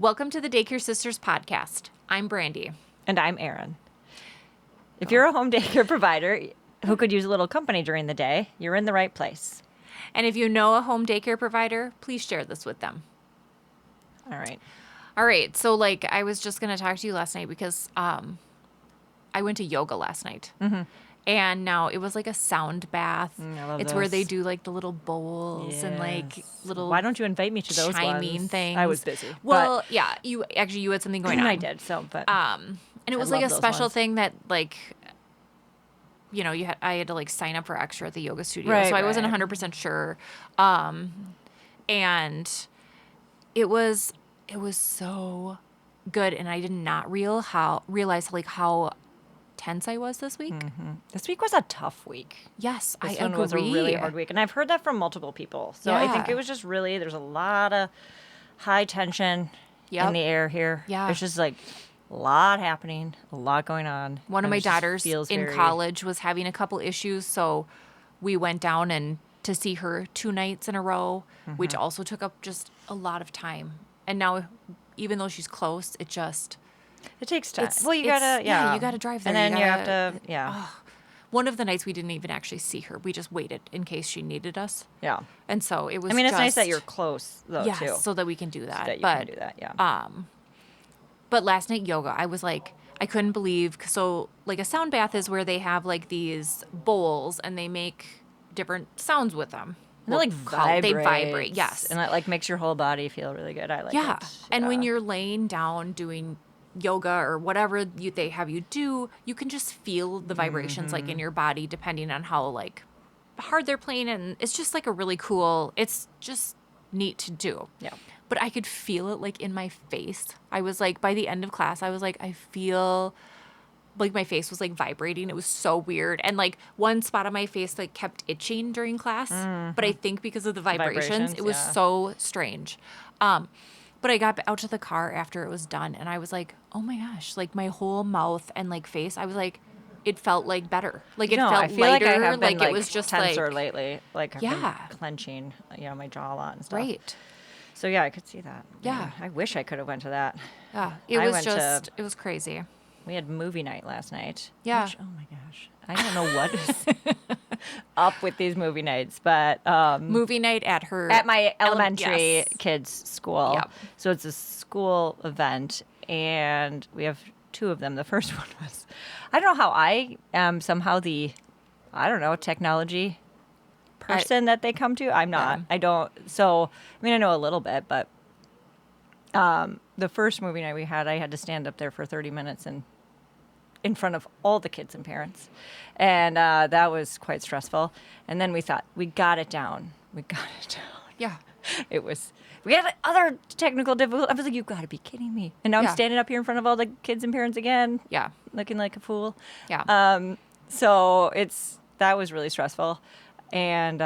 Welcome to the Daycare Sisters podcast. I'm Brandy. And I'm Erin. If you're a home daycare provider who could use a little company during the day, you're in the right place. And if you know a home daycare provider, please share this with them. All right. So I was just going to talk to you last night because I went to yoga last night. Mm-hmm. And now it was like a sound bath. I love it's those. where they do like the little bowls and like little Why don't you invite me to those chiming ones? things. I was busy. Well, yeah, you had something going on. I did. And it was like a special thing that I had to like sign up for extra at the yoga studio. Right, so I wasn't right. 100% sure. And it was so good, and I did not realize how tense I was this week. Mm-hmm. This week was a tough week. Yes, This I one agree. was a really hard week. And I've heard that from multiple people. So I think Yeah. it was just really, there's a lot of high tension in the air here. Yeah. There's just like a lot happening, a lot going on. One of And my it just daughters feels in very- college was having a couple issues, so we went down and to see her 2 nights in a row, which also took up just a lot of time. And now, even though she's close, it takes time. It's- Well, you it's- gotta, yeah, you gotta drive there. And then You you have gotta- to, yeah. One of the nights we didn't even actually see her. We just waited in case she needed us. Yeah. And so it was I mean, it's nice that just- you're close, though, yes, too. so that we can do that. that you but can do that, yeah. But last night yoga, I was like, I couldn't believe. So like a sound bath is where they have like these bowls and they make different sounds with them. And they They vibrate. vibrate, yes. And it like makes your whole body feel really good. I like Yeah. it. And when Yeah. you're laying down doing yoga or whatever they have you do, you can just feel the vibrations like in your body depending on how like hard they're playing, and it's just like a really cool, it's just neat to do. Yeah. But I could feel it like in my face. I was like, by the end of class, I was like, I feel like my face was like vibrating. It was so weird. And like one spot on my face like kept itching during class. But I think because of the vibrations, it was yeah. so strange. But I got out to the car after it was done and I was like, oh my gosh, like my whole mouth and like face, I was like, it felt like better. Like it No, felt I feel lighter. like I have been it was just tenser like, lately. Like I've Yeah. been clenching, my jaw a lot and stuff. right. So yeah, I could see that. Yeah. I wish I could have went to that. Yeah. It I was went just, it was crazy. We had movie night last night. Yeah. Which, oh my gosh. I don't know what is up with these movie nights, but Movie night at her. at my elementary yes. kids' school. Yep. So it's a school event, and we have 2 of them. The first one was, I don't know how I am somehow the, technology person that they come to. I'm not. Yeah. I don't. So, I mean, I know a little bit, but the first movie night we had, I had to stand up there for 30 minutes and in front of all the kids and parents. And that was quite stressful. And then we thought, we got it down. Yeah. We had other technical difficulties. I was like, you got to be kidding me. And now Yeah. I'm standing up here in front of all the kids and parents again, Yeah. looking like a fool. Yeah. So that was really stressful. And,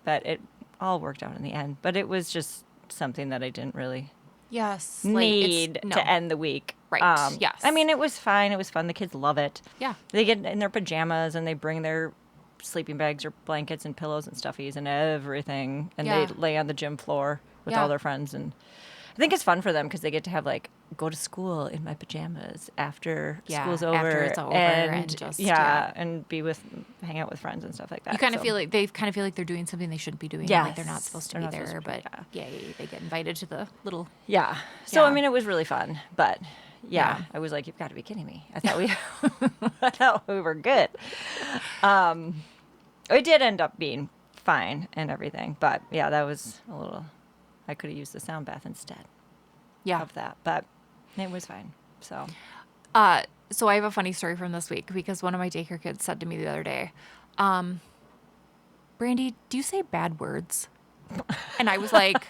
but it all worked out in the end. But it was just something that I didn't really Yes. need no. to end the week. Right, yes. I mean, it was fine. It was fun. The kids love it. Yeah. They get in their pajamas and they bring their sleeping bags or blankets and pillows and stuffies and everything. And Yeah. they lay on the gym floor with Yeah. all their friends. And I think it's fun for them because they get to have go to school in my pajamas after Yeah, school's over. after it's over and just, and hang out with friends and stuff like that. You kind of So- feel like they're doing something they shouldn't be doing. Yes. Like they're not supposed to They're be not there, supposed to but be, yay, they get invited to the little. Yeah. So, I Yeah. mean, it was really fun. But yeah, Yeah. I was like, you've got to be kidding me. I thought we were good. It did end up being fine and everything. But yeah, that was a little, I could have used the sound bath instead Yeah. of that. But it was fine. So, So I have a funny story from this week because one of my daycare kids said to me the other day, Brandy, do you say bad words? And I was like,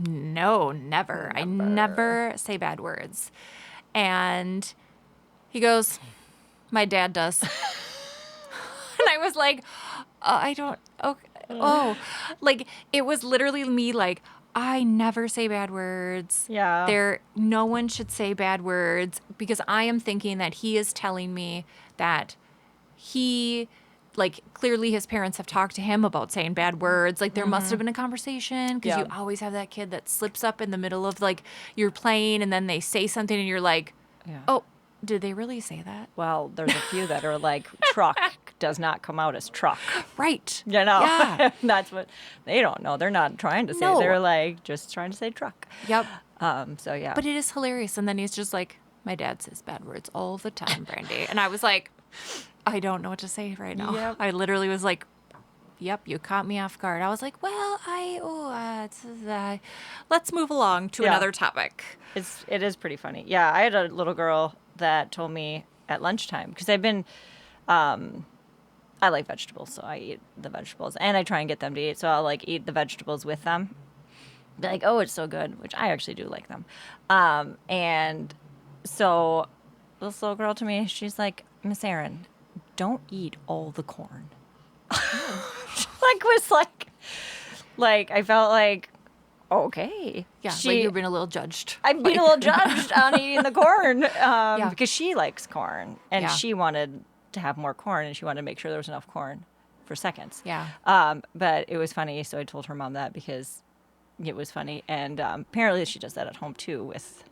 no, never. I never say bad words. And he goes, my dad does. And I was like, I don't, okay. Oh, like it was literally me like, I never say bad words. Yeah. No one should say bad words because I am thinking that he is telling me that he like, clearly his parents have talked to him about saying bad words. Like, there must have been a conversation because you always have that kid that slips up in the middle of, like, you're playing and then they say something and you're like, oh, did they really say that? Well, there's a few that are like, truck does not come out as truck. Right. You know? Yeah. That's what they don't know. They're not trying to say. No. They're like, just trying to say truck. Yep. So, yeah. But it is hilarious. And then he's just like, my dad says bad words all the time, Brandy. And I was like, I don't know what to say right now. Yep. I literally was like, yep, you caught me off guard. I was like, well, let's move along to another topic. It is pretty funny. Yeah, I had a little girl that told me at lunchtime, because I've been, I like vegetables, so I eat the vegetables, and I try and get them to eat, so I'll like eat the vegetables with them. Be like, oh, it's so good, which I actually do like them. And so this little girl to me, she's like, Miss Erin, don't eat all the corn. Like I felt like, okay. Yeah, like you're being a little judged. I'm being a little judged on eating the corn because she likes corn, and she wanted to have more corn, and she wanted to make sure there was enough corn for seconds. Yeah. But it was funny, so I told her mom that because it was funny, and apparently she does that at home too with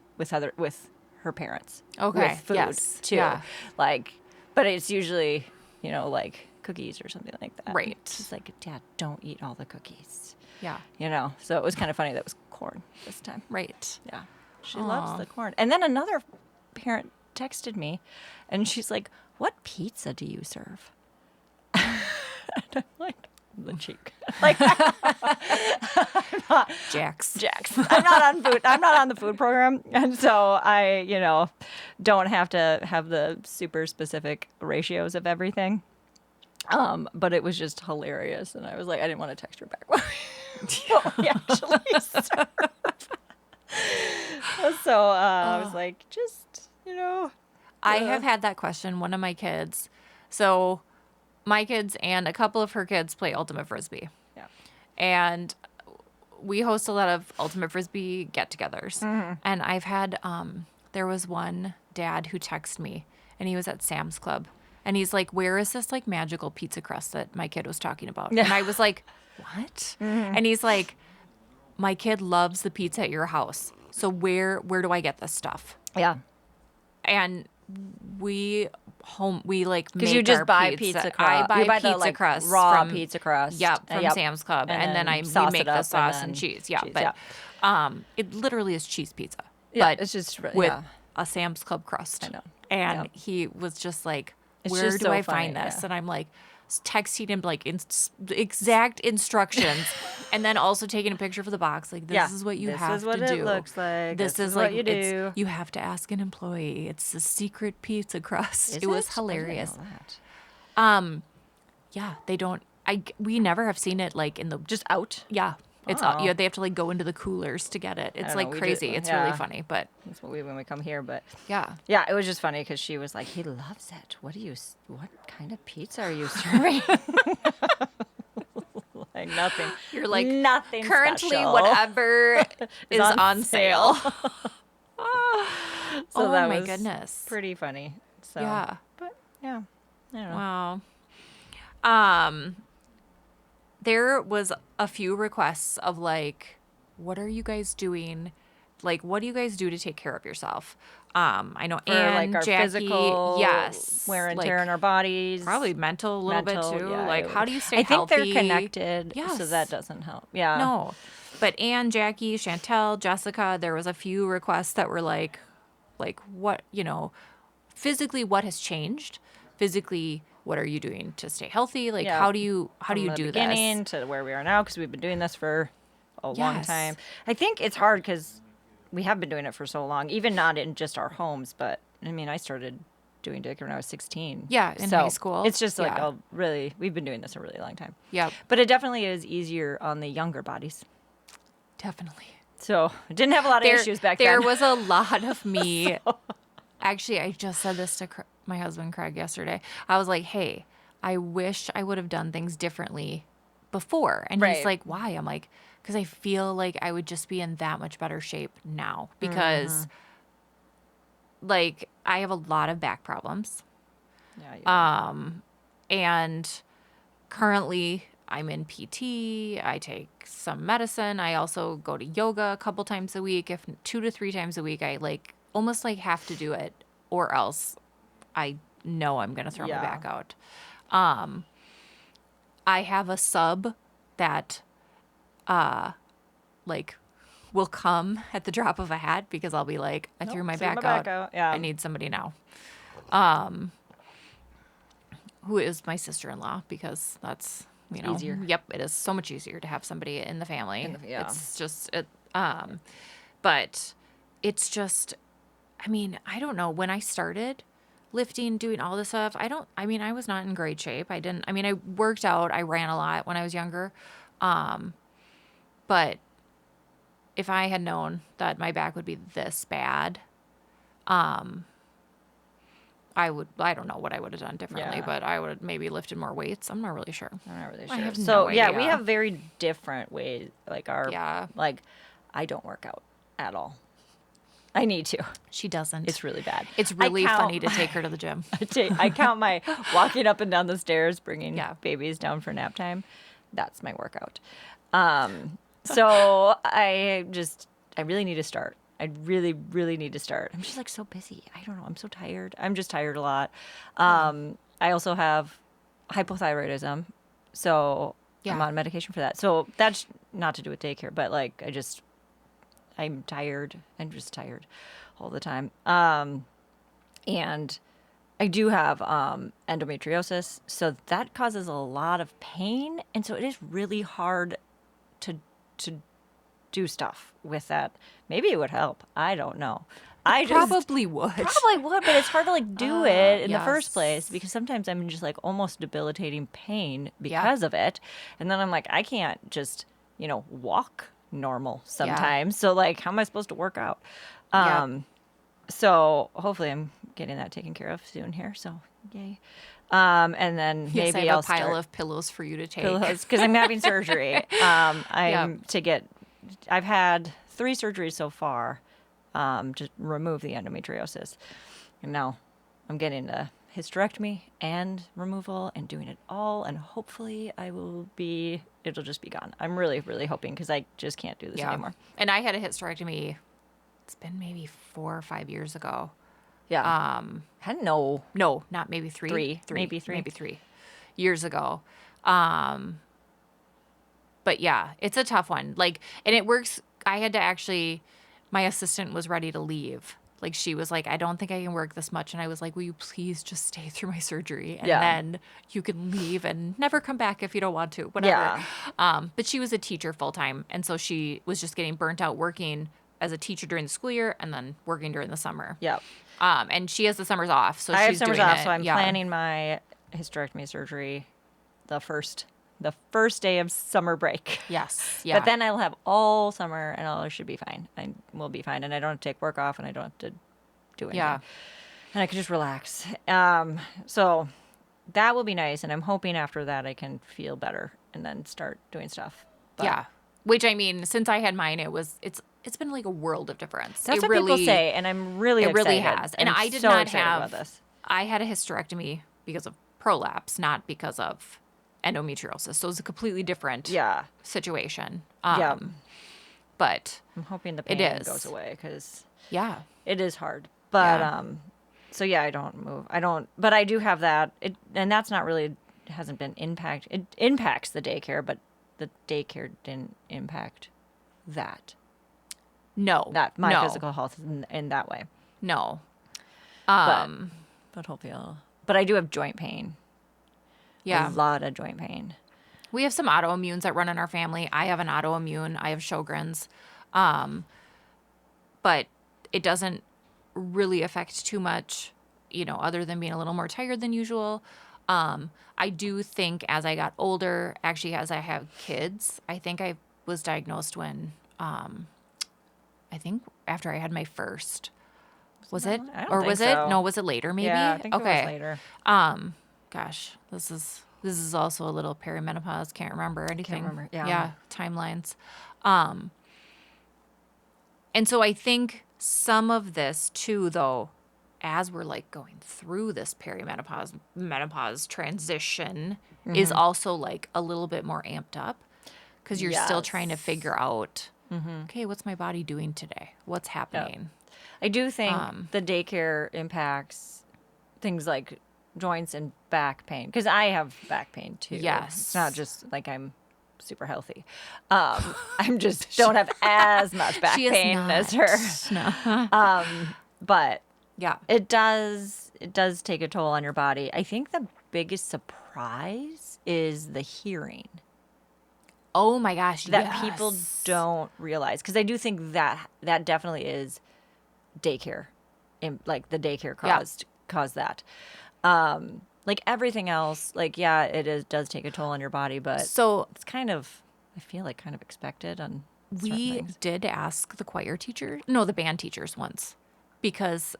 her parents. Okay. With food Yes. too. Yeah. Like, but it's usually like cookies or something like that. Right. She's like, Dad, don't eat all the cookies. Yeah. So it was kind of funny that it was corn this time. Right. Yeah. She loves the corn. And then another parent texted me, and she's like, what pizza do you serve? And I'm like, the cheek. Like, Jax. I'm not on food. I'm not on the food program. And so I, don't have to have the super specific ratios of everything. But it was just hilarious. And I was like, I didn't want to text her back. What we actually serve. So I was like, just, I have had that question. One of my kids. So my kids and a couple of her kids play Ultimate Frisbee. Yeah. And we host a lot of Ultimate Frisbee get-togethers. Mm-hmm. And I've had, there was one dad who texted me, and he was at Sam's Club. And he's like, where is this like magical pizza crust that my kid was talking about? Yeah. And I was like, what? Mm-hmm. And he's like, my kid loves the pizza at your house. So where do I get this stuff? Yeah. And we like Because make you just our buy pizza crust. I buy you buy pizza the, like, crust raw from, pizza crust. Yep, from Sam's Club, and then we make the sauce and cheese. Yeah, cheese, but it literally is cheese pizza. Yeah, but it's just with a Sam's Club crust. I know. And Yep. he was just like, It's "Where just do so I funny, find this?" yeah. And I'm like, texting him like exact instructions, and then also taking a picture for the box. Like, this is what you have to do. This is what it looks like. This is what like you do. you have to ask an employee. It's a secret pizza crust. Is it was it? hilarious. I didn't know that. Yeah, they don't. We never have seen it like in the Just out. yeah. It's Oh. they have to like go into the coolers to get it. It's don't like know, we crazy. do- It's really yeah. funny, but That's what we when we come here, but yeah. yeah, it was just funny because she was like, "He loves it. What kind of pizza are you serving?" Like nothing. You're like nothing. currently special. whatever is on on sale. So Oh that my was goodness. pretty funny. So Yeah. but yeah, I don't know. Wow. There was a few requests of like, what are you guys doing? Like, what do you guys do to take care of yourself? I know For Anne, like our Jackie, physical yes, wear and like, tear in our bodies, probably mental a little bit too. yeah, like, it how would- do you stay I think healthy? they're connected, so Yes. that doesn't help. Yeah, No, but Anne, Jackie, Chantel, Jessica, there was a few requests that were like what, physically what has changed? Physically, what are you doing to stay healthy? Like, Yeah. how do you From the do beginning this? to where we are now, because we've been doing this for a long Yes. time. I think it's hard because we have been doing it for so long, even not in just our homes, but I mean, I started doing Daycare when I was 16. Yeah, in So high school. It's just like Yeah. we've been doing this a really long time. Yep, But it definitely is easier on the younger bodies. definitely. So I didn't have a lot of issues back There then. was a lot of me. Actually, I just said this to my husband Craig yesterday. I was like, "Hey, I wish I would have done things differently before." And he's Right. like, "Why?" I'm like, "Because I feel like I would just be in that much better shape now because like I have a lot of back problems." Yeah, And currently I'm in PT. I take some medicine. I also go to yoga a couple times a week. If 2 to 3 times a week, I like almost like have to do it, or else I know I'm going to throw my Yeah. back out. I have a sub that like will come at the drop of a hat because I'll be like, I threw my back out. Yeah. I need somebody now. Who is my sister-in-law, because that's, Easier. Yep, it is so much easier to have somebody in the family. Yeah. It's just but it's just, I mean, I don't know, when I started lifting, doing all this stuff, I was not in great shape. I worked out, I ran a lot when I was younger. But if I had known that my back would be this bad, I don't know what I would have done differently, Yeah. but I would have maybe lifted more weights. I'm not really sure. I'm not really I sure. have So no yeah, we idea. have very different ways. Like Yeah. like I don't work out at all. I need to. She doesn't. It's really bad. It's I really count- funny to take her to the gym. I count my walking up and down the stairs, bringing Yeah. babies down for nap time. That's my workout. So I really need to start. I really, really need to start. I'm just like so busy. I don't know. I'm so tired. I'm just tired a lot. I also have hypothyroidism. So I'm Yeah. on medication for that. So that's not to do with daycare, but like I'm tired. I'm just tired all the time. And I do have endometriosis, so that causes a lot of pain, and so it is really hard to do stuff with that. Maybe it would help. I don't know. I just Probably would. probably would, but it's hard to like do it in the first yes. place because sometimes I'm in just like almost debilitating pain because of it, and then I'm like I can't just walk normal sometimes. So like how am I supposed to work out? Yep. So hopefully I'm getting that taken care of soon here. So yay. And then Yes, maybe I have I'll a pile start of pillows for you to take. pillows because I'm having surgery. I've had 3 surgeries so far to remove the endometriosis. And now I'm getting a hysterectomy and removal and doing it all. And hopefully it'll just be gone. I'm really, really hoping because I just can't do this anymore. And I had a hysterectomy. It's been maybe 4 or 5 years ago. Yeah. I didn't know. No, not maybe 3. Maybe three. Maybe 3 years ago. But yeah, it's a tough one. Like, and it works. I had to actually, my assistant was ready to leave. Like, she was like, I don't think I can work this much. And I was like, will you please just stay through my surgery? And then you can leave and never come back if you don't want to, whatever. Yeah. But she was a teacher full time. And so she was just getting burnt out working as a teacher during the school year and then working during the summer. Yep. And she has the summers off. So I have she's summers doing off, it. so I'm Yeah. planning my hysterectomy surgery the first day of summer break. Yes. Yeah. But then I'll have all summer and I should be fine. I will be fine. And I don't have to take work off and I don't have to do anything. Yeah. And I can just relax. So that will be nice. And I'm hoping after that I can feel better and then start doing stuff. But Yeah. Which, I mean, since I had mine, it's been like a world of difference. That's it what really, people say. And I'm really It excited. really has. And I'm I did so not excited have, about this. I had a hysterectomy because of prolapse, not because of endometriosis. So it's a completely different situation. Yeah. But I'm hoping the it pain is. goes away because yeah. it is hard. But Yeah. so yeah, I don't move. But I do have that. And that's not really hasn't been it impacts the daycare, but the daycare didn't impact that. No. My no, physical health in that way. No. But hopefully but I do have joint pain. Yeah. A lot of joint pain. We have some autoimmunes that run in our family. I have an autoimmune. I have Sjogren's. But it doesn't really affect too much, other than being a little more tired than usual. I do think as I got older, actually as I have kids, I think I was diagnosed when, I think after I had my first. Was it? I don't Or think was so. it? No, was it later maybe? Yeah, I think okay. it was later. Gosh, this is also a little perimenopause. Can't remember anything. remember, yeah. Yeah, timelines. And so I think some of this too, though, as we're like going through this menopause transition, is also like a little bit more amped up because you're still trying to Yes. figure out, okay, what's my body doing today? What's happening? I do think the daycare impacts things like joints and back pain because I have back pain too. It's not Yes. just like I'm super healthy. I'm just don't have as much back She is pain as her. No. But Yeah. it does take a toll on your body. I think the biggest surprise is the hearing Oh my gosh. that people Yes. don't realize because I do think that definitely is daycare, like the daycare Yeah. caused that. Like everything else, like yeah, does take a toll on your body, but So it's kind of I feel like kind of expected on certain we things. did ask the choir teacher, no, the band teachers once, because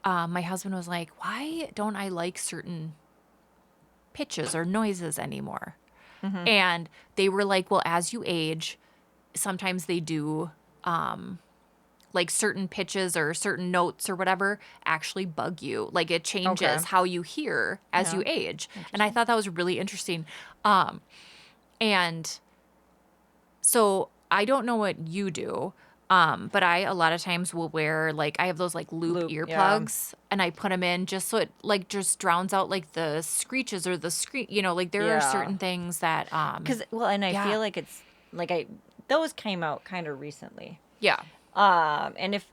my husband was like, why don't I like certain pitches or noises anymore? And they were like, well, as you age, sometimes they do like certain pitches or certain notes or whatever actually bug you. Like it changes Okay. how you hear as Yeah. you age. And I thought that was really interesting. And so I don't know what you do, but I a lot of times will wear like I have those like loop Yeah. earplugs and I put them in just so it like just drowns out like the screeches or the scream. You know, like there are Yeah. certain things that Because well, and I yeah. feel like it's like those came out kind of recently. yeah. And if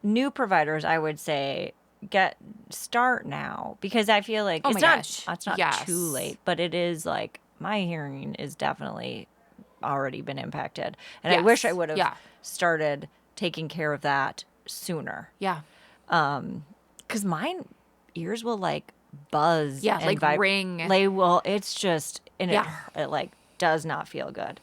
new providers, I would say start now because I feel like Oh it's my not gosh. it's not Yes. too late, but it is like my hearing is definitely already been impacted, and I wish I Yes. would have Yeah. started taking care of that sooner Yeah. because mine ears will like buzz Yeah, and like ring. They will. It's just and Yeah. it like does not feel good.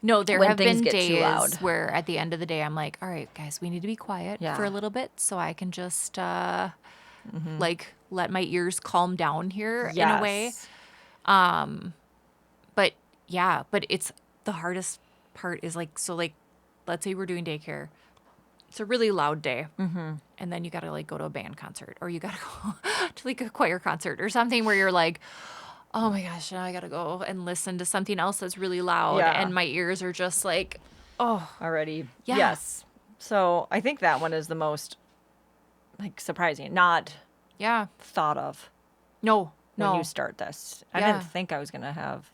No, there When have things been get too loud. days where at the end of the day I'm like, all right, guys, we need to be quiet Yeah. for a little bit so I can just like let my ears calm down here in a way. Yes. But yeah, but it's the hardest part is like, so like, let's say we're doing daycare. It's a really loud day. And then you got to like go to a band concert or you got to go to like a choir concert or something where you're like, oh my gosh, now I got to go and listen to something else that's really loud. Yeah. And my ears are just like, oh, Already. Yeah. Yes. So I think that one is the most like surprising, not yeah. thought of No, when no. you start this. I Yeah. didn't think I was gonna have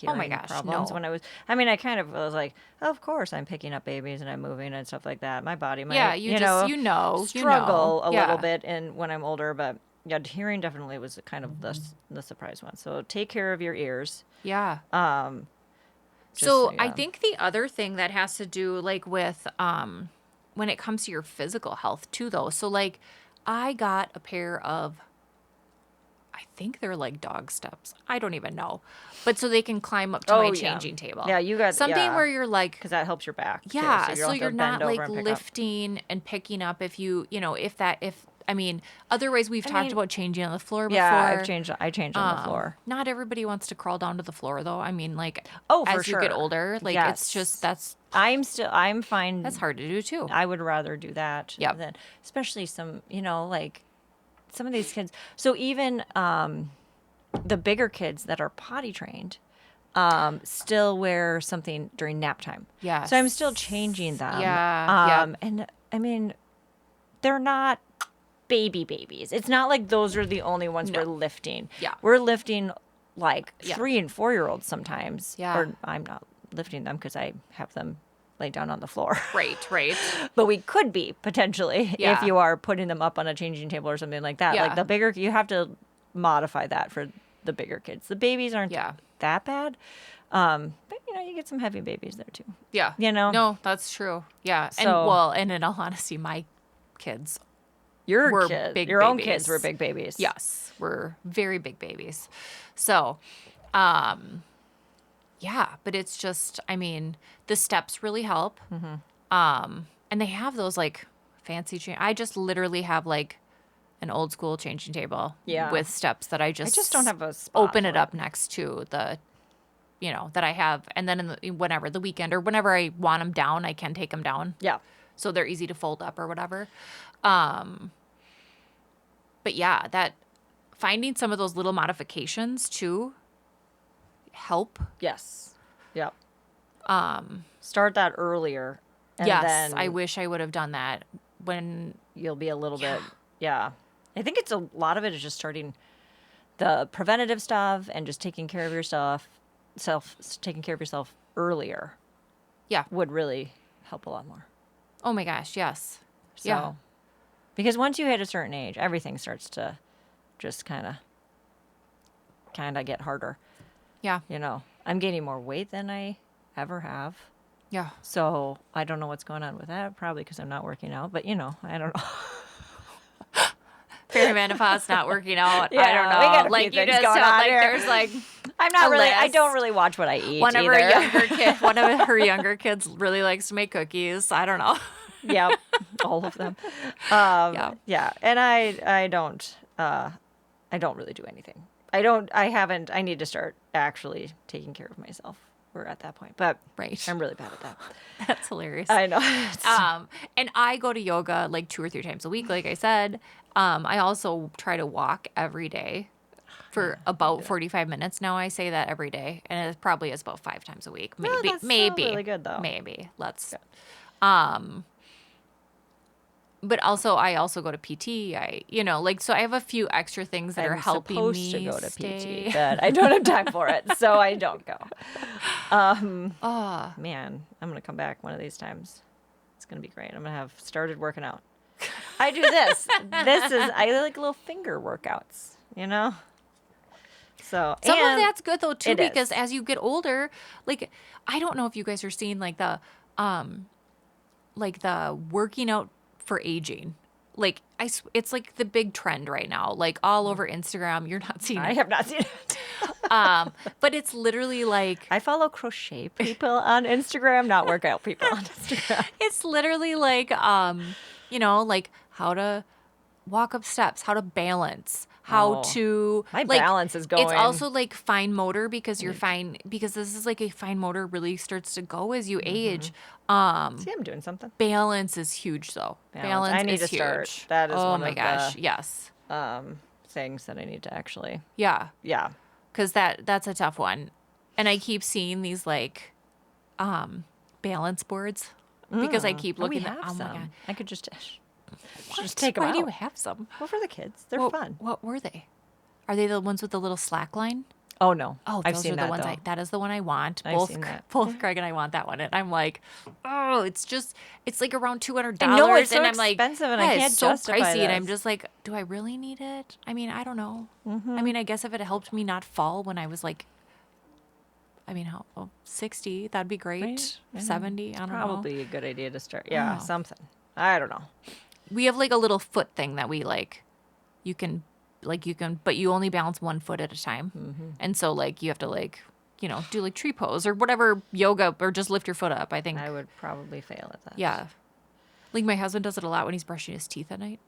Oh my hearing gosh, problems no. when I was. I mean, I kind of was like, of course, I'm picking up babies and I'm moving and stuff like that. My body might, Yeah, you just, you know. struggle a little Yeah. bit in when I'm older, but yeah, hearing definitely was kind of the surprise one. So take care of your ears. Yeah. Just So I yeah. think the other thing that has to do like with when it comes to your physical health too though. So like I got a pair of I think they're like dog steps. I don't even know. But so they can climb up to Oh, my yeah. changing table. Yeah, you got- something yeah. where you're like because that helps your back. too, yeah, so you so don't have to you're not bend over like and pick up. lifting and picking up if you know, if I mean, otherwise we've talked mean, about changing on the floor before. Yeah, I changed on the floor. Not everybody wants to crawl down to the floor though. I mean, like Oh, for as you get sure. older, like it's just Yes. I'm fine. that's hard to do too. I would rather do that Yep. than, especially some, like some of these kids. So even the bigger kids that are potty trained still wear something during nap time. Yes. So I'm still changing them. Yeah, yep. And I mean, they're not babies. It's not like those are the only ones No. we're lifting. Yeah. We're lifting like Yeah. 3 and 4-year-olds sometimes. Yeah. Or I'm not lifting them because I have them lay down on the floor. Right. But we could be potentially if Yeah. you are putting them up on a changing table or something like that. Yeah. Like the bigger, you have to modify that for the bigger kids. The babies aren't Yeah. that bad. But you get some heavy babies there too. Yeah. No, that's true. Yeah. So- and in all honesty, my kids, Your We're kids, big your own babies. kids were big babies. yes, were very big babies. So, yeah, but it's just, I mean, the steps really help. And they have those like fancy I just literally have like an old school changing table Yeah. with steps that I I just just don't have a spot open for it up next to the that I have, and then whenever the weekend or whenever I want them down, I can take them down. Yeah. So they're easy to fold up or whatever. But yeah, that finding some of those little modifications too help. Yes. Yep. Start that earlier. And Yes, then I wish I would have done that when. you'll be a little bit, yeah. I think it's a lot of it is just starting the preventative stuff and just taking care of taking care of yourself earlier Yeah. would really help a lot more. Oh my gosh, yes. So, Yeah. because once you hit a certain age, everything starts to just kind of get harder. Yeah. You know, I'm gaining more weight than I ever have. Yeah. So I don't know what's going on with that. Probably because I'm not working out. But, I don't know. Perimenopause not working out. Yeah, I don't we got know. a few Like you things just going felt on like here. there's like I'm not a really, I list. don't really watch what I eat one of either. her younger kids really likes to make cookies. I don't know. Yep, all of them. Yeah. Yeah, and I don't really do anything. I need to start actually taking care of myself. We're at that point, but Right. I'm really bad at that. That's hilarious. I know. And I go to yoga like 2 or 3 times a week, like I said. I also try to walk every day for about 45 minutes now. I say that every day, and it probably is about 5 times a week. Maybe, that's still maybe really good, though. Maybe but also I also go to PT. So I have a few extra things that are I'm helping supposed me to go to stay. PT, but I don't have time for it, so I don't go. Oh, Man, I'm gonna come back one of these times. It's gonna be great. I'm gonna have started working out. I do this. I like little finger workouts, So some of and that's good though too, it because is. as you get older, like I don't know if you guys are seeing like the working out for aging. Like it's like the big trend right now, like all over Instagram. You're not seeing I it. have not seen it. But it's literally like I follow crochet people on Instagram, not workout people on Instagram. it's literally like like how to walk up steps, how to balance, how Oh, to my like, balance is It's going. also like fine motor because because this is like a fine motor really starts to go as you age. See, I'm doing something. Balance is huge though. Balance. I need is to start. huge. That is oh one my of gosh, the yes. things that I need to actually. Yeah. Yeah. Because that's a tough one. And I keep seeing these like balance boards because I keep We looking have at, oh some. my God. I could just take them Why out. do you have some? Well, for the kids, they're What- fun. What were they? Are they the ones with the little slack line? Oh no. Oh, I've those seen are the that ones though. that is the one I want. I've Both seen that. both Craig and I want that one. And I'm like, oh, it's like around $200. I know, it's so and I'm like, expensive and I yeah, can't it's so justify pricey. And I'm this. just like, do I really need it? I mean, I don't know. I mean, I guess if it helped me not fall when I was like, 60, that'd be great. Right? Yeah. 70, I don't know. Probably a good idea to start. Yeah, Oh. something. I don't know. We have like a little foot thing that we but you only balance one foot at a time. And so like you have to like, do like tree pose or whatever yoga or just lift your foot up. I think. I would probably fail at that. Yeah. Like my husband does it a lot when he's brushing his teeth at night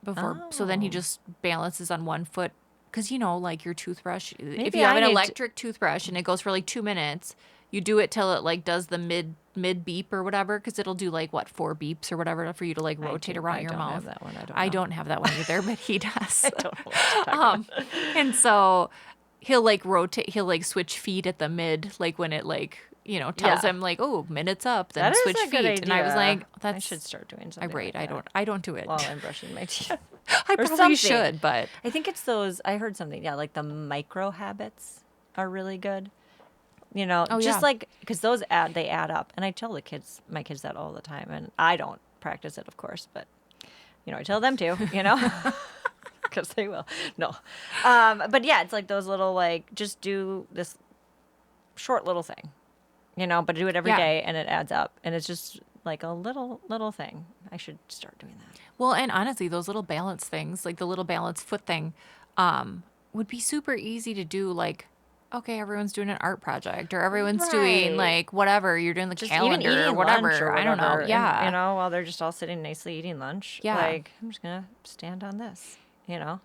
before. So then he just balances on one foot. Cause like your toothbrush, if Maybe you have I an need to- electric toothbrush and it goes for like 2 minutes, you do it till it like does the mid beep or whatever. Cause it'll do like 4 beeps or whatever for you to like rotate around your I don't mouth. have that one. I don't have that one either, but he does. I don't know what you're talking about. And so he'll like rotate, he'll like switch feet at the mid, like when it like, tells Yeah. him like, oh, minute's up, then That is switch a feet. good idea. And I was like, I should start doing something. right. like that I don't do it. while I'm brushing my teeth. I or probably something. should, but I think it's those. I heard something. Yeah, like the micro habits are really good. Oh, just yeah. like because those they add up, and I tell my kids that all the time, and I don't practice it, of course, but I tell them to, because they will. No, but yeah, it's like those little like just do this short little thing, but do it every day, Yeah. and it adds up, and it's just like a little thing. I should start doing that. well, and honestly, those little balance things, like the little balance foot thing, would be super easy to do. Like, okay, everyone's doing an art project, or everyone's doing Right. like whatever. You're doing the Just calendar even eating or whatever. lunch or I don't know. whatever, and, Yeah. while they're just all sitting nicely eating lunch. Yeah. Like, I'm just gonna stand on this. Yeah.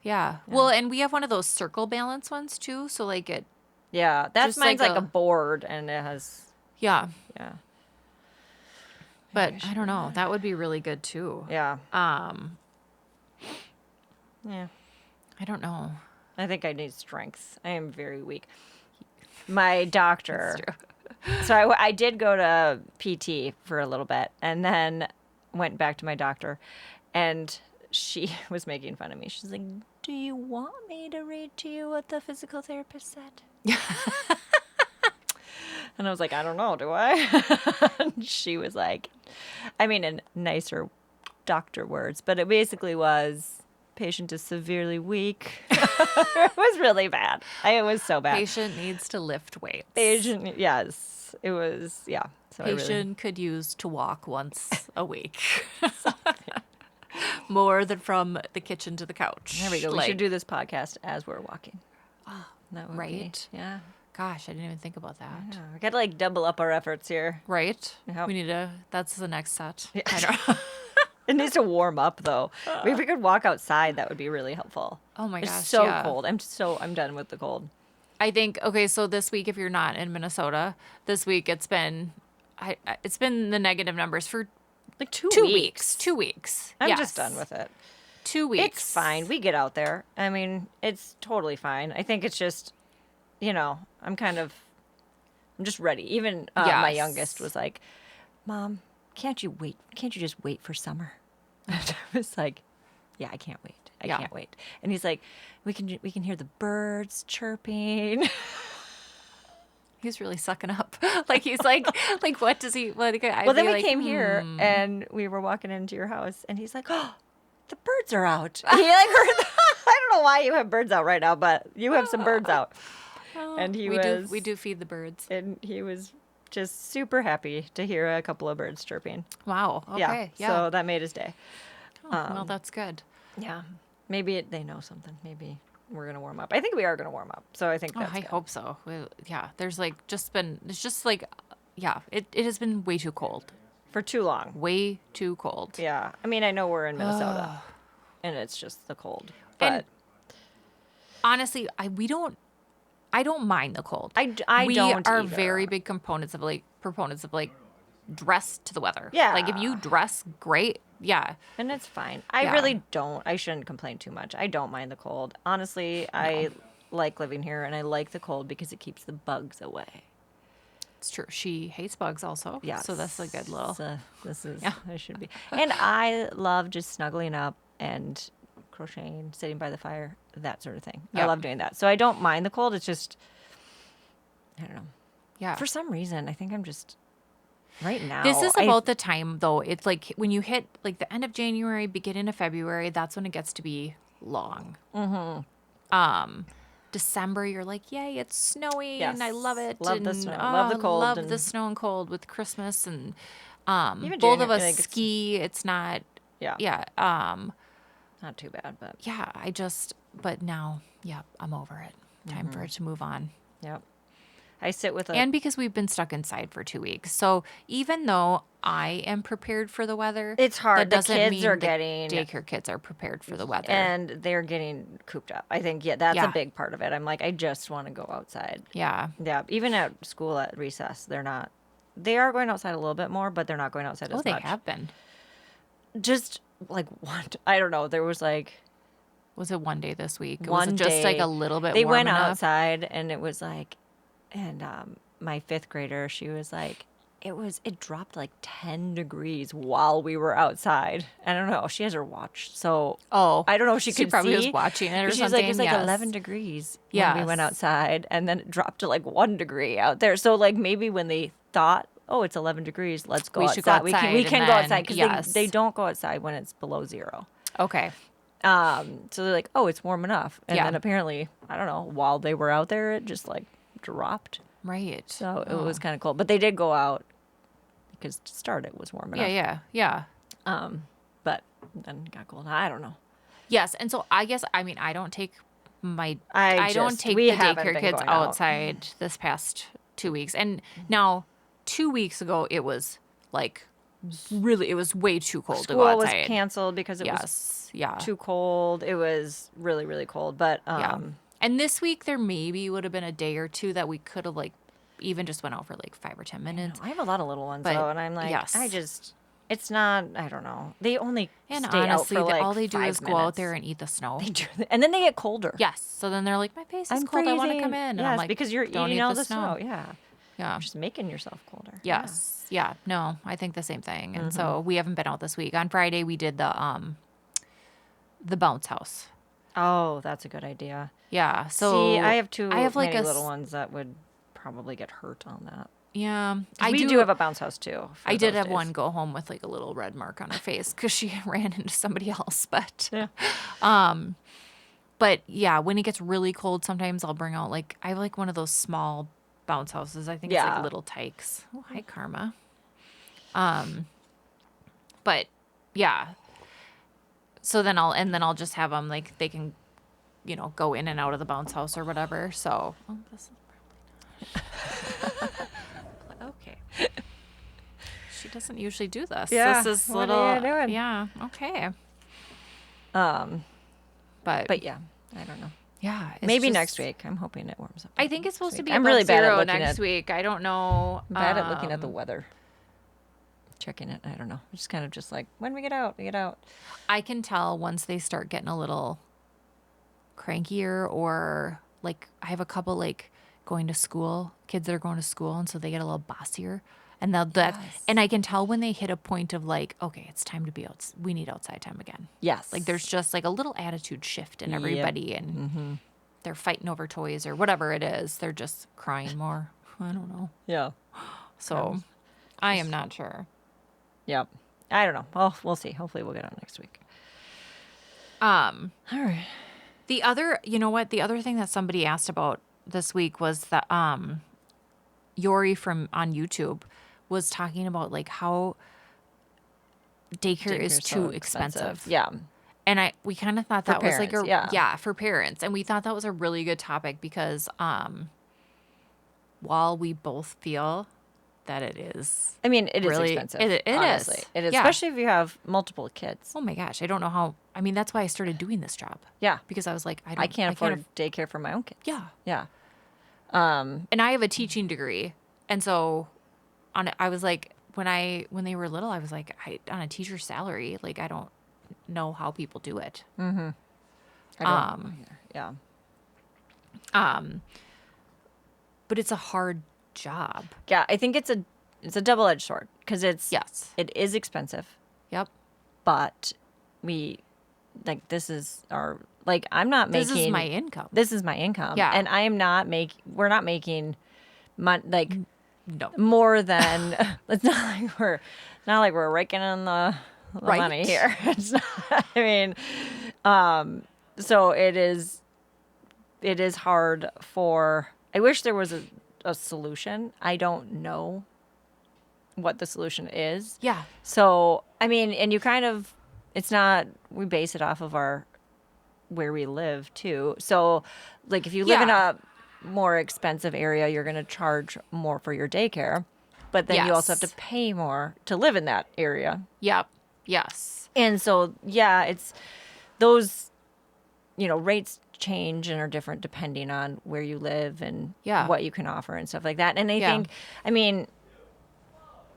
Yeah. Well, and we have one of those circle balance ones too. So like it, Yeah, that's Just mine's like like a a- board, and it has yeah. yeah But I don't know. That would be really good too. yeah Um, yeah. I don't know. I think I need strength. I am very weak. My doctor. It's true. So I did go to PT for a little bit and then went back to my doctor, and she was making fun of me. She's like, "Do you want me to read to you what the physical therapist said?" And I was like, "I don't know, do I?" And she was like, I mean, in nicer doctor words, but it basically was, patient is severely weak. It was really bad. It was so bad. Patient needs to lift weights. Patient, yes. It was, yeah. So Patient could use to walk once a week. More than from the kitchen to the couch. There we go. We should do this podcast as we're walking. Oh, That would right. be, yeah. Gosh, I didn't even think about that. Yeah. We got to like double up our efforts here. Right? Yep. We need to, that's the next set. Yeah. I don't It needs to warm up though. Maybe if we could walk outside, that would be really helpful. Oh my It's gosh, so yeah. cold. I'm done with the cold. I think, okay, so this week, if you're not in Minnesota, this week it's been the negative numbers for Like 2 2 weeks. weeks. 2 weeks. I'm Yes. just done with it. 2 weeks. It's fine. We get out there. I mean, it's totally fine. I think it's just, I'm just ready. Even my Yes. youngest was like, "Mom, can't you wait? Can't you just wait for summer?" And I was like, "Yeah, I can't wait. I Yeah. can't wait." And he's like, we can hear the birds chirping." He's really sucking up. Like he's like what does he? Like, Well, then we came here and we were walking into your house, and he's like, "Oh, the birds are out." He like heard. I don't know why you have birds out right now, but you have some birds out. And we do feed the birds. And he was just super happy to hear a couple of birds chirping. Wow. Okay. Yeah. So that made his day. Oh, well, that's good. Yeah. Maybe they know something. Maybe we're going to warm up. I think we are going to warm up. So I think Oh, that's I good. hope so. Yeah. There's it has been way too cold. For too long. Way too cold. Yeah. I mean, I know we're in Minnesota and it's just the cold. But And honestly, I don't mind the cold. I we don't are either. very big proponents of dress to the weather. Yeah. Like if you dress great, yeah. And it's fine. I Yeah. really don't. I shouldn't complain too much. I don't mind the cold. Honestly, I like living here and I like the cold because it keeps the bugs away. It's true. She hates bugs also. Yeah. So that's a good little. This is, Yeah. I should be. And I love just snuggling up and crocheting, sitting by the fire, that sort of thing. I Yep. love doing that. So I don't mind the cold. It's just, I don't know. Yeah. For some reason, I think I'm just, right now. This is about the time though. It's like when you hit like the end of January, beginning of February, that's when it gets to be long. Mm-hmm. December, you're like, yay, it's snowing. Yes. I love it. Love the and, snow. Love the cold Love and- the snow and cold with Christmas and Even both of January, us like, it's- ski. It's not. Yeah. Yeah. Not too bad, but Yeah. But now, yeah, I'm over it. Time for it to move on. yep. I sit with a. And because we've been stuck inside for 2 weeks. So even though I am prepared for the weather, It's hard. that The doesn't kids mean are the getting- daycare kids are prepared for the weather. and they're getting cooped up. I think, that's Yeah. a big part of it. I'm like, I just want to go outside. yeah. Yeah. Even at school at recess, they're not. They are going outside a little bit more, but they're not going outside Oh, as they much. have been. Just like I don't know. There was like Was it one day this week? Was one it just like day a little bit they warm went enough? outside, and it was like, and my 5th grader, she was like, it dropped like 10 degrees while we were outside. I don't know. She has her watch, so Oh, I don't know if she could probably see. was watching it or But she's something. like, it was like yes. 11 degrees when we went Yes. outside, and then it dropped to like 1 degree out there. So like maybe when they thought, oh, it's 11 degrees, let's go We outside. should go we outside can and go then- outside because yes. they don't go outside when it's below 0. Okay. So they're like, oh, it's warm enough. And Yeah. then apparently, I don't know, while they were out there, it just like dropped. Right. So it was kind of cold. But they did go out because to start it was warm enough. Yeah. But then it got cold. I don't know. Yes. And so I guess, I mean, I don't take we the haven't daycare been kids going out. outside this past 2 weeks. And now 2 weeks ago, it was like really, it was way too cold to go School was outside. canceled because it was Yes. Yeah. too cold. It was really, really cold. But Yeah. And this week there maybe would have been a day or two that we could have like even just went out for like 5 or 10 minutes. I have a lot of little ones But, though, and I'm like, yes. I just It's not, I don't know. They only And stay honestly, out for like all they do 5 is go out there minutes. and eat the snow. They do, and then they get colder. Yes. So then they're like, my face is I'm cold. I want to freezing. come in. And Yes, I'm like, because you're don't eating eat all the the snow. Yeah. Yeah. You're just making yourself colder. Yes. Yeah. No, I think the same thing. And Mm-hmm. so we haven't been out this week. On Friday, we did the bounce house. Oh, that's a good idea. Yeah. So See, I have two I have like many a little ones that would probably get hurt on that. Yeah. We do have a bounce house too. I did have one go home with like a little red mark on her face because she ran into somebody else. But, but yeah, when it gets really cold, sometimes I'll bring out like, I have like one of those small bounce houses. I think it's like little tykes. Oh, hi, Karma. But yeah. So then I'll just have them like, they can, go in and out of the bounce house or whatever. So, this is probably okay. She doesn't usually do this. Yeah. This is What little. are you doing? Yeah. Okay. But yeah, I don't know. Yeah. It's Maybe just- next week. I'm hoping it warms up. I think it's supposed to be. I'm above really bad at zero looking next at week. I don't know. bad at looking at the weather. Checking it. I don't know. Just kind of just like when we get out, we get out. I can tell once they start getting a little crankier, or like I have a couple like going to school, kids that are going to school, and so they get a little bossier. And and I can tell when they hit a point of like, okay, it's time to be out. We need outside time again. Yes. Like there's just like a little attitude shift in everybody, and they're fighting over toys or whatever it is. They're just crying more. I don't know. Yeah. So I am not sure. Yep. I don't know. Well, we'll see. Hopefully we'll get out next week. All right. The other, the other thing that somebody asked about this week was that Yori on YouTube was talking about like how daycare is Daycare's too so expensive. Yeah. And we kind of thought that was like parents, for parents. And we thought that was a really good topic because while we both feel that it is. I mean, it is really expensive. It honestly. is. It is, Yeah. especially if you have multiple kids. Oh my gosh, I don't know how. I mean, that's why I started doing this job. Yeah. Because I was like, I can't afford daycare for my own kids. Yeah. Yeah. And I have a teaching degree, and so I was like, when they were little, I was like, on a teacher's salary, like I don't know how people do it. I don't know either. Yeah. But it's a hard job. Yeah. I think it's a double-edged sword because it is expensive, Yep. but this is I'm not making. This is my income. This is my income. Yeah. And I am not we're not making No. more than it's not like we're raking in the Right. money here. It's not, I mean, so it is hard I wish there was a solution. I don't know what the solution is. Yeah. So, I mean, and we base it off of where we live too. So, like if you live in a more expensive area, you're going to charge more for your daycare, but then you also have to pay more to live in that area. Yep. Yes. And so, yeah, it's those, rates change and are different depending on where you live and what you can offer and stuff like that. And I think, I mean,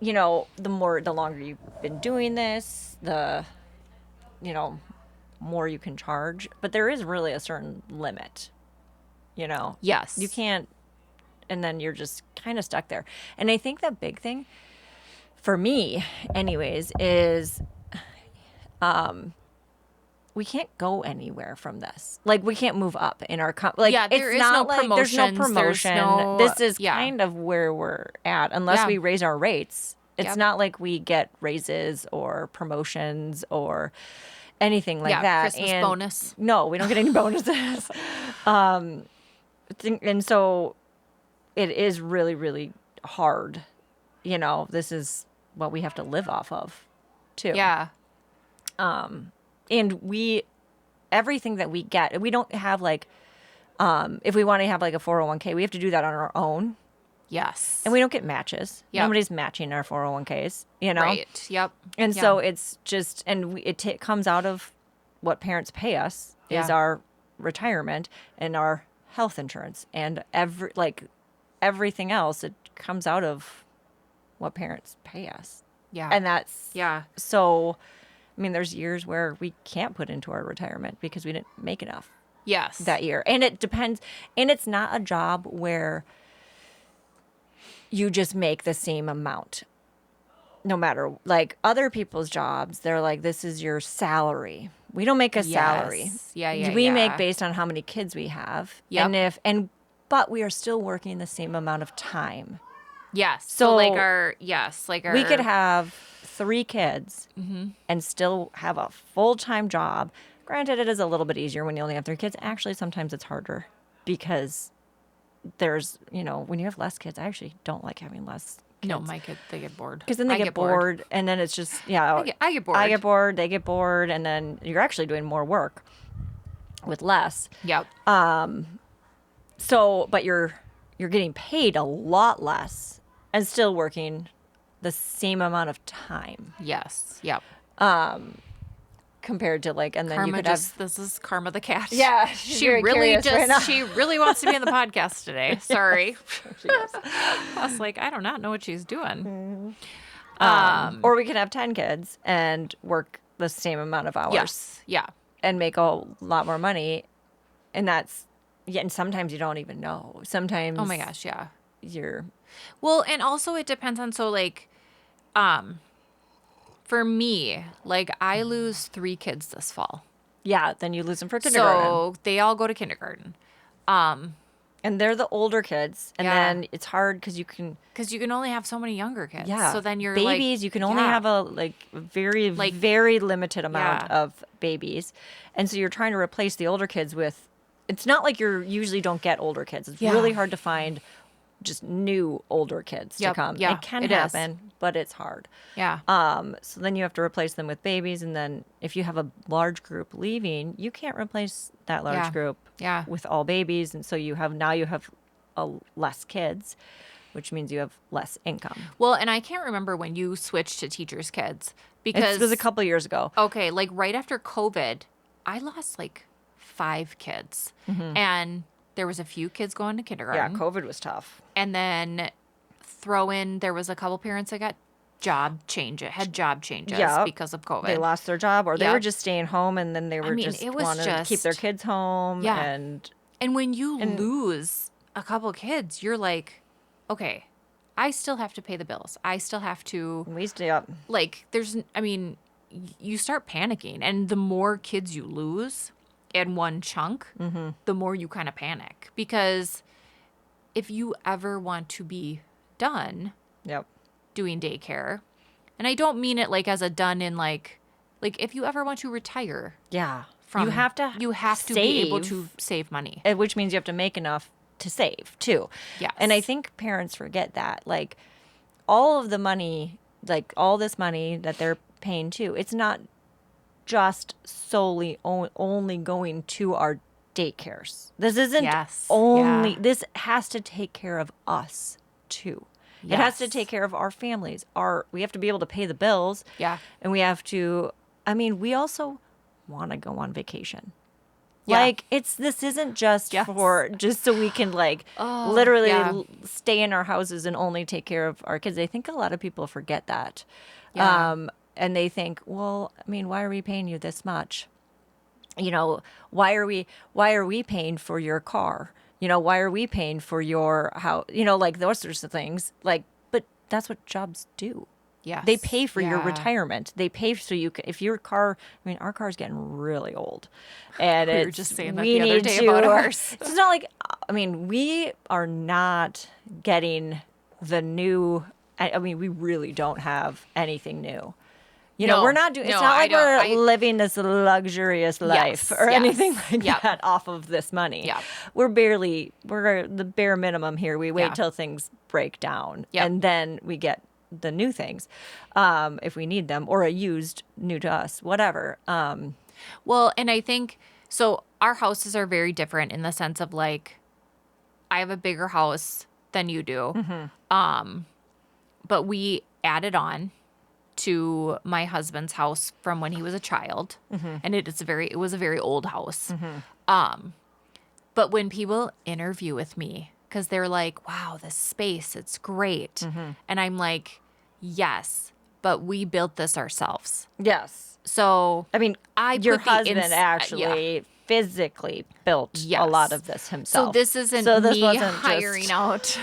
the longer you've been doing this, the, more you can charge, but there is really a certain limit, Yes. you can't, and then you're just kind of stuck there. And I think the big thing for me anyways is, we can't go anywhere from this. Like we can't move up in our there is no there's no promotions, there's promotion. no- This is yeah. kind of where we're at unless we raise our rates. It's Yep. not like we get raises or promotions or anything like that. Christmas and bonus. No, we don't get any bonuses. And so it is really, really hard. This is what we have to live off of too. Yeah. And everything that we get, we don't have if we want to have like a 401k, we have to do that on our own. Yes. And we don't get matches. Yep. Nobody's matching our 401ks, Right. Yep. And Yeah. so it's just, and it comes out of what parents pay us is Yeah. our retirement and our health insurance and everything else. It comes out of what parents pay us. Yeah. And that's Yeah. so. I mean, there's years where we can't put into our retirement because we didn't make enough Yes. that year, and it depends. And it's not a job where you just make the same amount. No matter, like, other people's jobs, they're like, this is your salary. We don't make a salary. Yes. Yeah. We make Yeah. based on how many kids we have. Yep. But we are still working the same amount of time. Yes. So like our we could have 3 kids Mm-hmm. and still have a full-time job. Granted, it is a little bit easier when you only have 3 kids. Actually, sometimes it's harder because there's, when you have less kids, I actually don't like having less kids. No, my kids, they get bored. Because then they get bored, and then it's just, yeah. I get bored. I get bored, they get bored, and then you're actually doing more work with less. Yep. So, but you're getting paid a lot less and still working the same amount of time Yes. Yep. compared to, like, and then you Karma could this is Karma the cat. Yeah, She very really curious right now. she really wants to be in the podcast today. Sorry. She does. I was like, I do not know what she's doing. Or we could have 10 kids and work the same amount of hours. Yes. Yeah. And make a lot more money. And and sometimes you don't even know. Sometimes. Oh my gosh, yeah. You're. Well, and also it depends on, so like, for me, like, I lose 3 kids this fall. Yeah, then you lose them for kindergarten. So they all go to kindergarten. And they're the older kids. And Yeah. then it's hard because you can. Because you can only have so many younger kids. Yeah. So then you're babies, like, you can only yeah. have a very, very limited amount Yeah. of babies. And so you're trying to replace the older kids with. It's not like you usually don't get older kids. It's Yeah. really hard to find just new older kids to Yep, come. yeah, It can it is. happen, but it's hard. Yeah. So then you have to replace them with babies, and then if you have a large group leaving, you can't replace that large Yeah. group Yeah. with all babies, and so you have less kids, which means you have less income. Well, and I can't remember when you switched to teachers' kids because It was a couple years ago. okay, like right after COVID, I lost like 5 kids, and there was a few kids going to Yeah, kindergarten. COVID was tough. And then there was a couple parents that got job changes Yep. because of COVID. They lost their job, or they were Yep. just staying home, and then they were mean, just it was wanting to keep their just- kids home. Yeah. And And when you lose a couple kids, you're like, okay, I still have to pay the bills. I still have to, we stay up. like, you start panicking. And the more kids you lose in one chunk, the more you kind of panic. Because if you ever want to be done Yep. doing daycare, and I don't mean it like as a done in like if you ever want to retire Yeah. from, you have to be able save, to save money. which means you have to make enough to save too. Yes. And I think parents forget that, like, all of the money, like all this money that they're paying too, it's not just solely only going to our daycares. This isn't Yes. only, Yeah. this has to take care of us too. It has to Yes. take care of our families. We have to be able to pay the bills. Yeah. And we have to, we also want to go on vacation. Yeah. Like, this isn't just Yes. just so we can, like, Oh, literally yeah. stay in our houses and only take care of our kids. I think a lot of people forget that. Yeah. And they think, well, why are we paying you this much? Why are we paying for your car? Why are we paying for your house? Like those sorts of things. Like, but that's what jobs do. Yes. They pay for your Yeah. retirement. They pay so you can, if your car, our car's getting really old. And We were it's, just saying that we the other need day to- about ours. It's not like, we are not getting the new, we really don't have anything new. No, We're not doing, it's no, not I like don't- we're I- living this luxurious life or yes. anything like Yep. that off of this money. Yep. We're the bare minimum here. We wait Yeah. till things break down Yep. and then we get the new things, if we need them, or a used new to us, whatever. Well, and I think so. Our houses are very different in the sense of, like, I have a bigger house than you do. But we added on to my husband's house from when he was a child, and it was a very old house. But when people interview with me, because they're like, "Wow, this space, it's great," and I'm like, "Yes, but we built this ourselves. Yes. So I mean, I your put the husband ins- actually physically built a lot Yes. of this himself. So this isn't So this me wasn't hiring just, out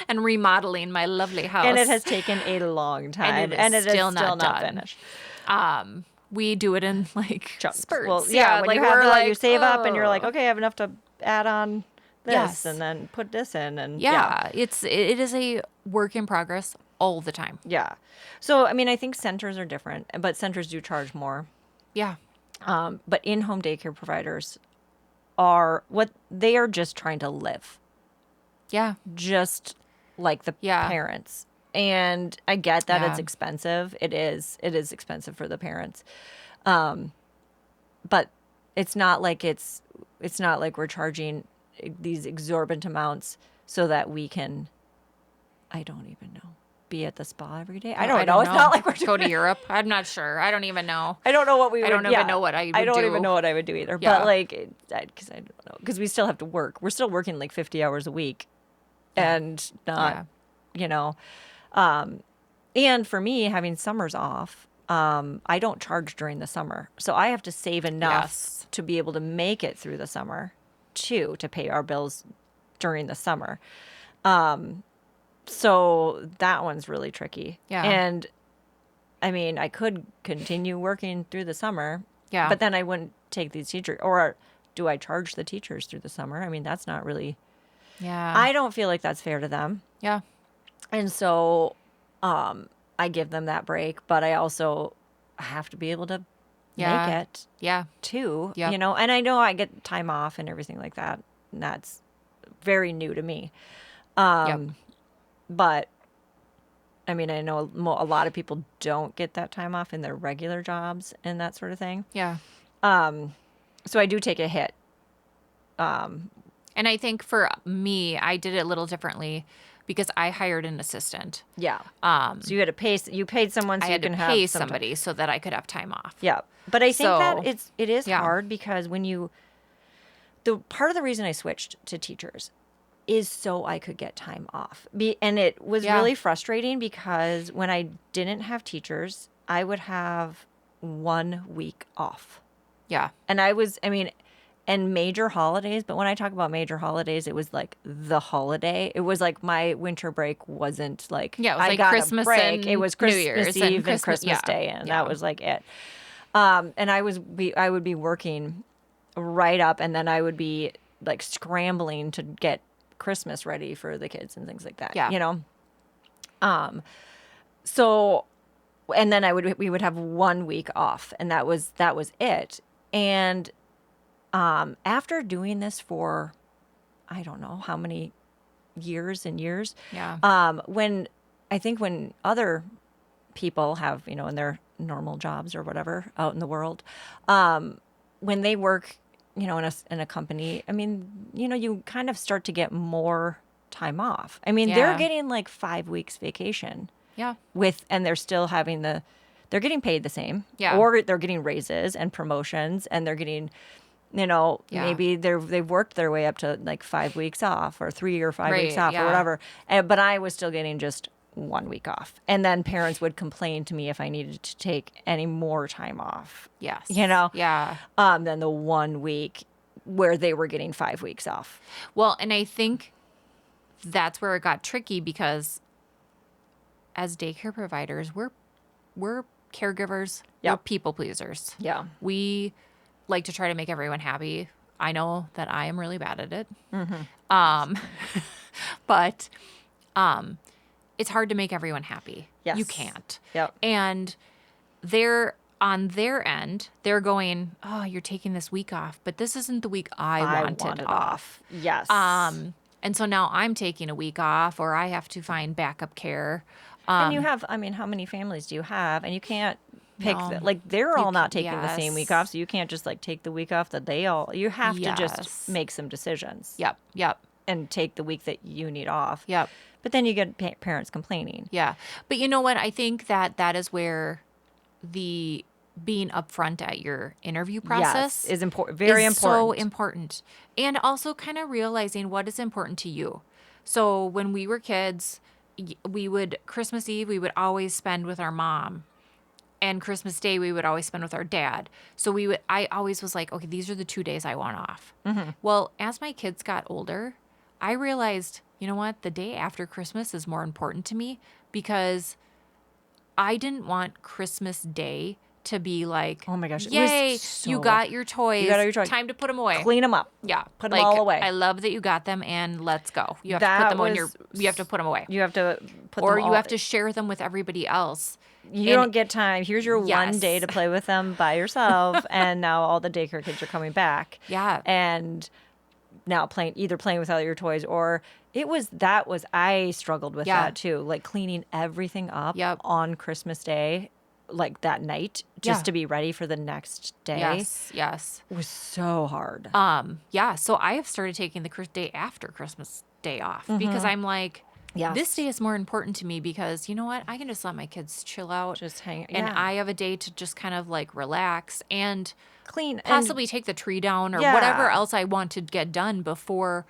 and remodeling my lovely house. and it has taken a long time, and it is still still not not done. finished. We do it in like Chunks. spurts. Well, yeah, when like you have we're that, like you save up, and you're like, "Oh." okay, I have enough to add on this, Yes. and then put this in, and Yeah, it is a work in progress all the time. yeah. So I mean, I think centers are different, but centers do charge more. Yeah. But in-home daycare providers are what they are just trying to live, Yeah. just like the Yeah. parents. And I get that it's Yeah. expensive. It is expensive for the parents. But it's not like we're charging these exorbitant amounts so that we can, I don't even know, be at the spa every day. I don't know. It's not like we're go to Europe. I'm not sure. I don't even know. I don't know what we would. I don't even know what I would I don't do. even know what I would do either. Yeah. But like, because I don't know, because we still have to work. We're still working like 50 hours a week, and not, you know, and for me having summers off, I don't charge during the summer, so I have to save enough Yes. to be able to make it through the summer, to pay our bills during the summer. So that one's really tricky. Yeah. And I mean, I could continue working through the summer. Yeah. But then I wouldn't take these teachers. Or do I charge the teachers through the summer? I mean, that's not really. Yeah. I don't feel like that's fair to them. Yeah. And so I give them that break. But I also have to be able to Yeah. make it Yeah. too. Yep. You know, and I know I get time off and everything like that. And that's very new to me. Yep. But I mean, I know a lot of people don't get that time off in their regular jobs and that sort of thing. Yeah. So I do take a hit. And I think for me, I did it a little differently because I hired an assistant. Yeah. So you had to pay. You paid someone so I you had can to have pay some time. somebody so that I could have time off. Yeah. But I think that So, it is yeah. hard because the part of the reason I switched to teachers is so I could get time off. And it was Yeah. really frustrating because when I didn't have teachers, I would have 1 week off. Yeah. And and major holidays, but when I talk about major holidays, it was like the holiday. It was like my winter break wasn't like, Yeah, it was I like got Christmas a break. and It was New Christmas Year's Eve and and Christmas- Christmas yeah, Day, and yeah. that was like it. And I would be working right up, and then I would be like scrambling to get Christmas ready for the kids and things like that. Yeah. You know? So, and then we would have 1 week off, and that was it. And after doing this for, I don't know how many years and years, Yeah. when other people have, you know, in their normal jobs or whatever out in the world, when they work, you know, in a company, I mean, you know, you kind of start to get more time off. I mean, they're Yeah. getting like 5 weeks vacation Yeah. and they're still having they're getting paid the same, Yeah. or they're getting raises and promotions, and they're getting, you know, Yeah. maybe they've worked their way up to like 5 weeks off or 3 or 5 weeks Right, off or yeah. whatever. But I was still getting just 1 week off. And then parents would complain to me if I needed to take any more time off, Yes. you know, Yeah. than the 1 week where they were getting 5 weeks off. Well, and I think that's where it got tricky because as daycare providers, we're caregivers, we're Yep. people pleasers. Yeah. We like to try to make everyone happy. I know that I am really bad at it. Mm-hmm. But it's hard to make everyone happy. Yes. You can't. Yep. And they're on their end, they're going, "Oh, you're taking this week off, but this isn't the week I wanted off." Yes. And so now I'm taking a week off, or I have to find backup care. And you have, I mean, how many families do you have? And you can't pick, No. like, they're all not taking the Yes. same week off. So you can't just, like, take the week off that you have to Yes. just make some decisions. Yep. Yep. And take the week that you need off. Yep. But then you get parents complaining. Yeah. But you know what? I think that is where the being upfront at your interview process Yes, is important. Very is important. so important. And also kind of realizing what is important to you. So when we were kids, Christmas Eve, we would always spend with our mom. And Christmas Day, we would always spend with our dad. So I always was like, okay, these are the 2 days I want off. Well, as my kids got older, I realized, you know what? The day after Christmas is more important to me because I didn't want Christmas Day to be like, Oh my gosh, it was yay, so- you got your toys. You got your toys. Time to put them away. Clean them up. Yeah. Put them all away. I love that you got them and let's go. You have to That put them on was- you have to put them away. You have to put Or them all. you have to share them with everybody else. You don't get time. Here's your one Yes. day to play with them by yourself, and now all the daycare kids are coming back. Yeah. And now either playing with all your toys, or I struggled with Yeah. that too, like cleaning everything up Yep. on Christmas Day, like that night, just Yeah. to be ready for the next day. Yes. It was so hard. Yeah. So I have started taking the day after Christmas Day off because I'm like, Yes. this day is more important to me because you know what? I can just let my kids chill out. Just hang. And yeah. I have a day to just kind of like relax and clean and- possibly take the tree down or Yeah. whatever else I want to get done before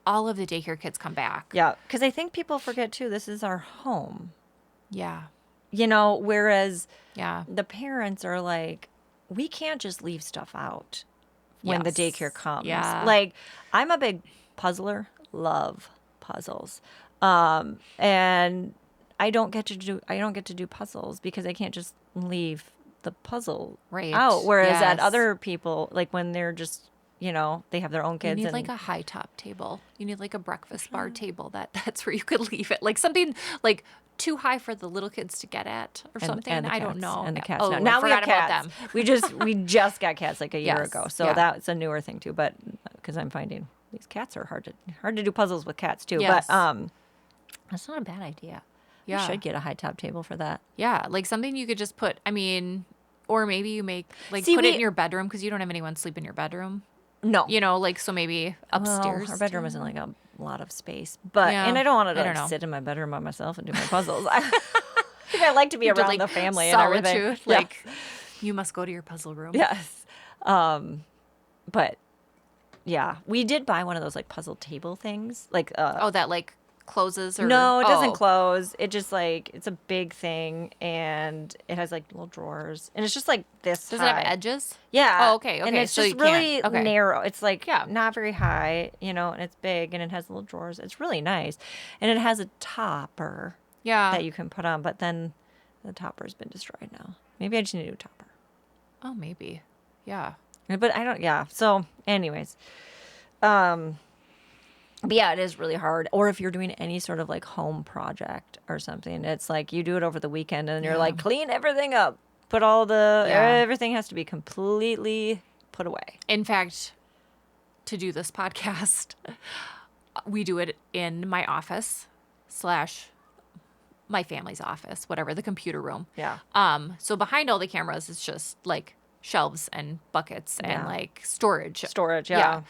all of the daycare kids come back. Yeah, because I think people forget too. This is our home. Yeah. Whereas Yeah. the parents are like, we can't just leave stuff out when the Yes. daycare comes. Yeah. Like, I'm a big puzzler, love puzzles. And I don't get to do puzzles because I can't just leave the puzzle Right. out. Whereas at Yes. other people, like when they're just, they have their own You kids. need and like a high top table. You need like a breakfast bar table that's where you could leave it. Like something like too high for the little kids to get at or something. and the I don't cats, know. And the cats. Oh, now I we have forgot cats. about them. we just got cats like a year Yes, ago, so yeah. that's a newer thing too. But because I'm finding these cats are hard to do puzzles with cats too. Yes. But that's not a bad idea. Yeah. You should get a high top table for that. Yeah, like something you could just put, or maybe you make, like, See, put it we- in your bedroom because you don't have anyone sleep in your bedroom. No, Like, so maybe upstairs. Well, our bedroom isn't like a lot of space, but Yeah, and I don't want I to don't like know. sit in my bedroom by myself and do my puzzles. I think I like to be You have to, around like, the family and everything. solitude, Yeah. like, you must go to your puzzle room. Yes. But yeah, we did buy one of those like puzzle table things. Like Oh, that, like, closes or. no, it doesn't Oh. close. It just like it's a big thing and it has like little drawers and it's just like this Does high. it have edges? Yeah. Oh, okay, And okay, it's so just you can't- really okay. narrow. It's like Yeah. not very high, and it's big and it has little drawers. It's really nice. And it has a topper Yeah. that you can put on, but then the topper's been destroyed now. Maybe I just need a new topper. Oh, maybe. Yeah. But I don't, yeah. So, anyways. But yeah, it is really hard. Or if you're doing any sort of like home project or something, it's like you do it over the weekend and you're Yeah. like, clean everything up. Put everything has to be completely put away. In fact, to do this podcast, we do it in my office / my family's office, whatever, the computer room. Yeah. So behind all the cameras is just like shelves and buckets and Yeah. like storage. Storage, yeah.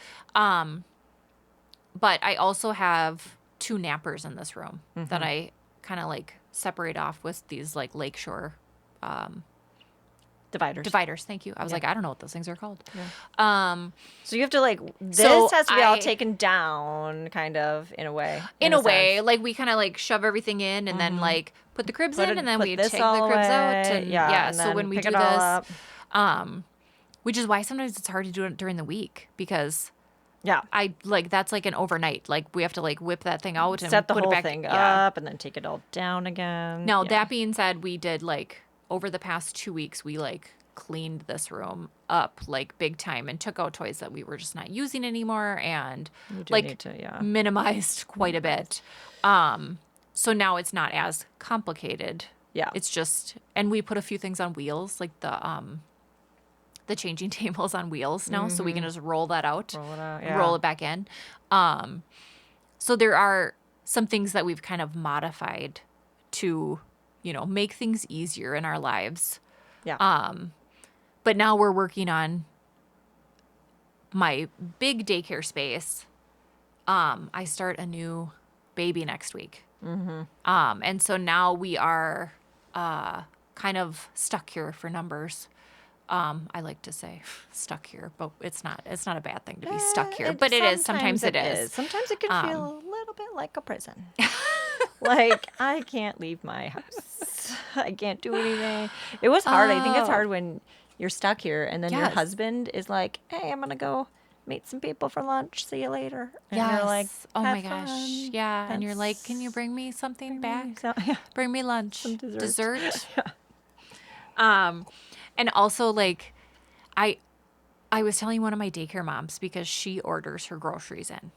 But I also have 2 nappers in this room Mm-hmm. that I kind of like separate off with these like lakeshore Dividers. dividers. Thank you. I was like, I don't know what those things are called. So you have to like, this So has to be all I- taken down kind of in a way. In a way, sense. like we kind of like shove everything in and then like put the cribs Put in it- and then put we this take the all cribs out away. and Yeah, and so then when we pick do it all this, up. which is why sometimes it's hard to do it during the week because Yeah. I like that's like an overnight. Like we have to like whip that thing out and Set the put whole it back thing yeah. up and then take it all down again. Now Yeah. that being said, we did like over the past 2 weeks we like cleaned this room up like big time and took out toys that we were just not using anymore and You do like need to, yeah. minimized quite a bit. So now it's not as complicated. Yeah. It's just and we put a few things on wheels like the changing tables on wheels now so we can just roll that out. Roll it out, yeah. Roll it back in. So there are some things that we've kind of modified to, make things easier in our lives. Yeah. But now we're working on my big daycare space. I start a new baby next week. Mm-hmm. And so now we are kind of stuck here for numbers. I like to say stuck here, but it's not a bad thing to be stuck here, but it is. Sometimes it is. Sometimes it can feel a little bit like a prison. Like, I can't leave my house. I can't do anything. It was hard. I think it's Oh. hard when you're stuck here and then your Yes. husband is like, hey, I'm going to go meet some people for lunch. See you later. And you're like, Yes. Oh "Have my gosh. fun. Yeah. And you're like, can you bring me something back? Yeah. Bring me lunch. Some dessert." Dessert. And also like I was telling one of my daycare moms because she orders her groceries in.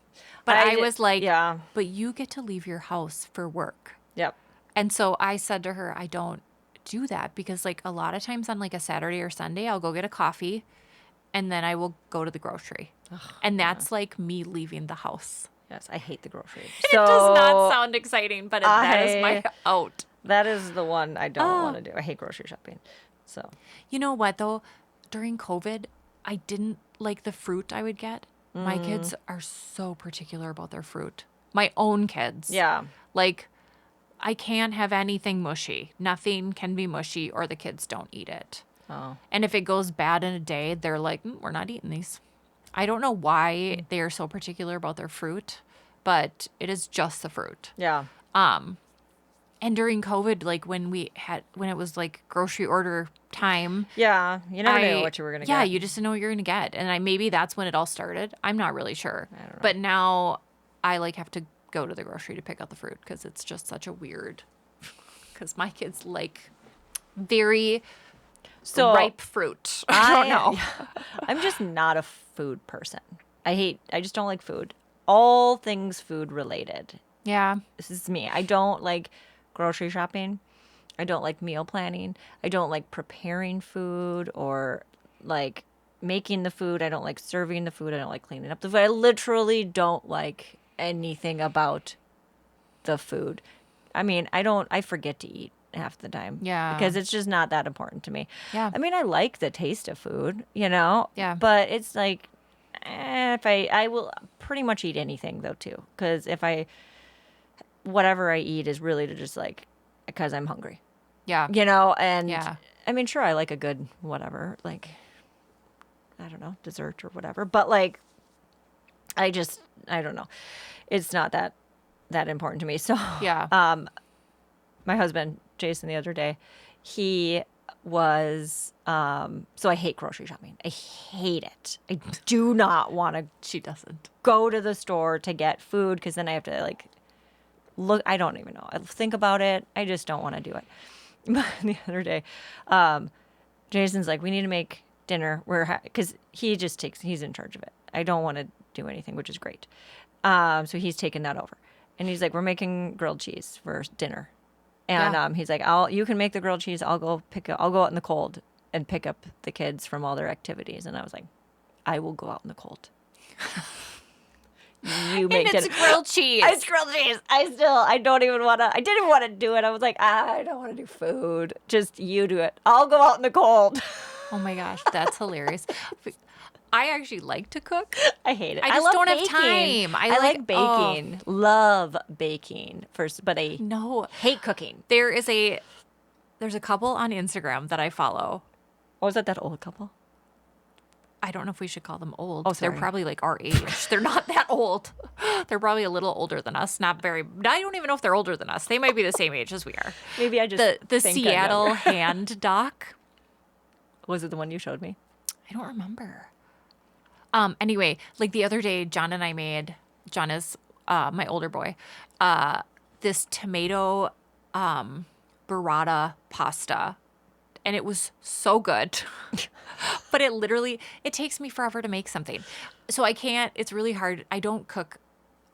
But I was like, yeah. but you get to leave your house for work. Yep. And so I said to her, I don't do that because like a lot of times on like a Saturday or Sunday, I'll go get a coffee and then I will go to the grocery. And that's like me leaving the house. Yes, I hate the grocery. It does not sound exciting, but that is my out. That is the one I don't want to do. I hate grocery shopping. So, You know what though? During COVID, I didn't like the fruit I would get. My kids are so particular about their fruit. My own kids. yeah. Like, I can't have anything mushy. Nothing can be mushy or the kids don't eat it. Oh. And if it goes bad in a day, they're like, we're not eating these. I don't know why they are so particular about their fruit, but it is just the fruit. Yeah. And during COVID, like when it was like grocery order time. Yeah. You never knew what you were going to get. Yeah, you just didn't know what you're going to get. And maybe that's when it all started. I'm not really sure. I don't know. But now I like have to go to the grocery to pick out the fruit because it's just such a weird, because my kids like very ripe fruit. I don't know. I'm just not a food person. I just don't like food. All things food related. Yeah. This is me. I don't like grocery shopping. I don't like meal planning. I don't like preparing food or like making the food. I don't like serving the food. I don't like cleaning up the food. I literally don't like anything about the food. I mean, I forget to eat half the time. Yeah. Because it's just not that important to me. Yeah. I mean, I like the taste of food, you know? Yeah. But it's like, if I will pretty much eat anything though too. Because whatever I eat is really to just like, because I'm hungry. Yeah. You know, and Yeah. I mean, sure, I like a good whatever, like, I don't know, dessert or whatever, but like, I don't know. It's not that important to me. So, Yeah. my husband, Jason, the other day, he was, so I hate grocery shopping. I hate it. I do not want to She doesn't. go to the store to get food because then I have to like look. I don't even know. I think about it. I just don't want to do it. But the other day, Jason's like, we need to make dinner. Because he's in charge of it. I don't want to do anything, which is great. So he's taken that over. And he's like, we're making grilled cheese for dinner. And Yeah. he's like, you can make the grilled cheese. I'll go out in the cold and pick up the kids from all their activities. And I was like, I will go out in the cold. You make And it's dinner. grilled cheese. It's grilled cheese. I didn't even want to do it. I was like, I don't want to do food. Just you do it. I'll go out in the cold. Oh my gosh, that's hilarious. I actually like to cook. I hate it. I just love don't have baking. time. I like baking. Love baking first, but I No. hate cooking. There's a couple on Instagram that I follow. Was that old couple? I don't know if we should call them old. Oh, They're sorry. probably like our age. They're not that old. They're probably a little older than us. Not very. I don't even know if they're older than us. They might be the same age as we are. Maybe I just The think I'm Seattle younger. hand doc. Was it the one you showed me? I don't remember. Anyway, like the other day, John and I made, John is my older boy, this tomato burrata pasta. And it was so good. But it takes me forever to make something. So it's really hard. I don't cook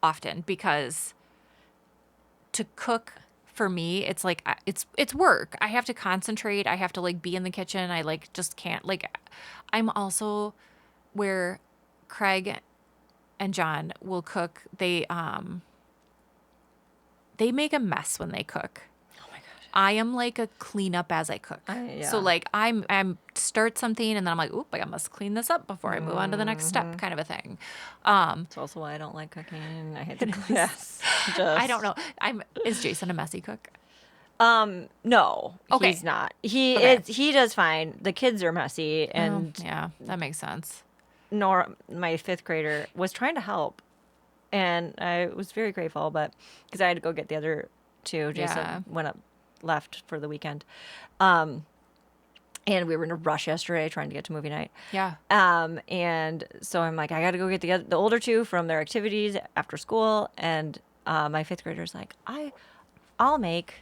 often because to cook for me, it's like, it's work. I have to concentrate. I have to like be in the kitchen. I like just can't, like, I'm also where Craig and John will cook. They make a mess when they cook. I am like a cleanup as I cook. Yeah. So like I'm start something and then I'm like, oop, I must clean this up before I move on to the next step, kind of a thing. It's also why I don't like cooking. I hate to yes. I don't know. Is Jason a messy cook? No, Okay. he's not. Okay. He does fine. The kids are messy, and Yeah, that makes sense. Nora, my 5th grader, was trying to help, and I was very grateful, but because I had to go get the other too. Jason Yeah. left for the weekend. And we were in a rush yesterday trying to get to movie night. Yeah. And so I'm like, I got to go get the older two from their activities after school. And my fifth grader's like, I'll make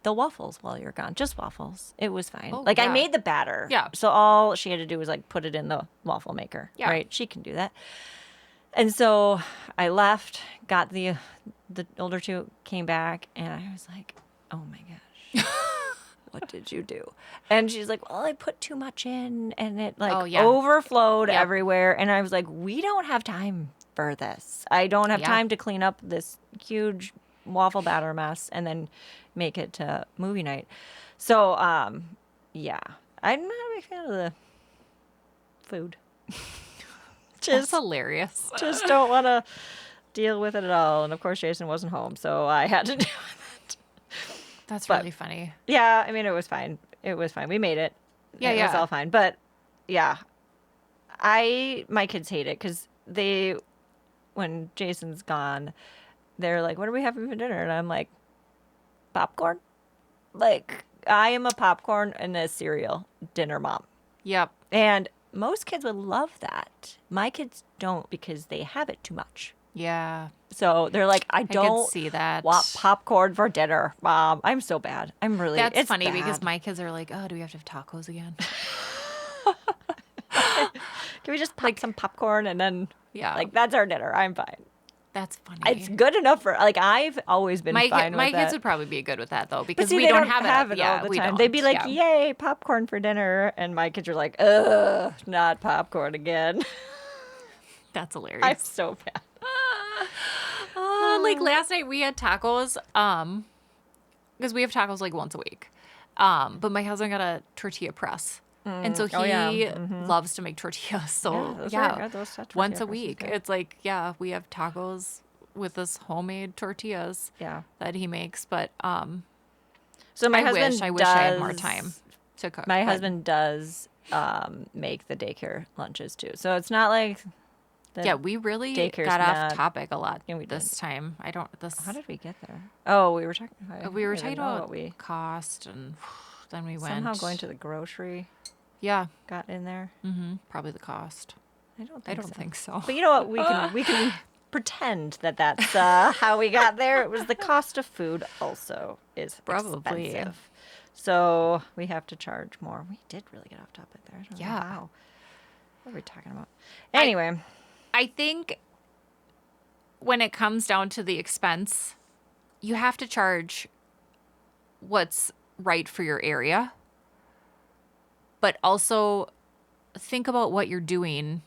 the waffles while you're gone. Just waffles. It was fine. Oh, Like I yeah. made the batter. Yeah. So all she had to do was like put it in the waffle maker. Yeah. Right. She can do that. And so I left, got the older two, came back, and I was like, oh my gosh. What did you do? And she's like, well, I put too much in and it like Oh, yeah. overflowed Yep. everywhere. And I was like, we don't have time for this. I don't have Yeah. time to clean up this huge waffle batter mess and then make it to movie night. So, yeah, I'm not a big fan of the food. That's hilarious. Just don't want to deal with it at all. And of course, Jason wasn't home, so I had to deal with it. That's But- really funny. Yeah, I mean, it was fine. It was fine. We made it. Yeah, It was yeah. all fine. But yeah, my kids hate it because when Jason's gone, they're like, what are we having for dinner? And I'm like, popcorn? Like, I am a popcorn and a cereal dinner mom. Yep. And most kids would love that. My kids don't because they have it too much. Yeah. So they're like, I could don't see that. want popcorn for dinner, Mom. I'm so bad. I'm really. That's it's funny because bad. my kids are like, oh, do we have to have tacos again? Can we just pop some popcorn and then Yeah. like that's our dinner? I'm fine. That's funny. It's good enough for like I've always been fine with my that. kids would probably be good with that though But because see, we they don't have it. all the we time. don't. They'd be like, Yeah. "Yay, popcorn for dinner," and my kids are like, "Ugh, not popcorn again." That's hilarious. I'm so bad. Like last night we had tacos, because we have tacos like once a week. But my husband got a tortilla press. And so he Oh, yeah. loves to make tortillas. So those yeah, are good. Those tortilla once a presses, week. yeah. It's like, yeah, we have tacos with this homemade tortillas Yeah. that he makes. But So my I husband wish I had more does- time to cook. My but- husband does make the daycare lunches too. So it's not like Yeah, we really daycare's got off not- topic a lot Yeah, we this did. time. I don't this How did we get there? Oh, we were talking. we were talking about cost and then we went somehow going to the grocery yeah, got in there. probably the cost. I don't I think don't so. think so. But you know what? We can pretend that that's how we got there. It was the cost of food also is Probably. expensive. So we have to charge more. We did really get off topic there. I don't know Yeah. how. What are we talking about? Anyway, I think when it comes down to the expense, you have to charge what's right for your area. But also think about what you're doing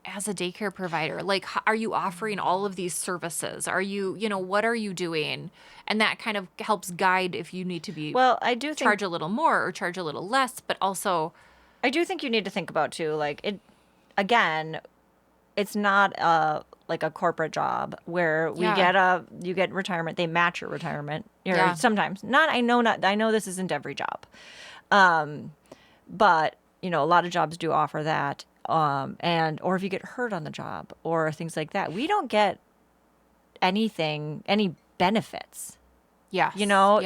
as a daycare provider. Like, are you offering all of these services? Are you, what are you doing? And that kind of helps guide if you need to be well, I do think charge a little more or charge a little less, but also I do think you need to think about too, like it again, it's not like a corporate job where Yeah. you get retirement, they match your retirement. Or Yeah. sometimes. I know this isn't every job. But, a lot of jobs do offer that. Or if you get hurt on the job or things like that, we don't get any benefits. yeah. It's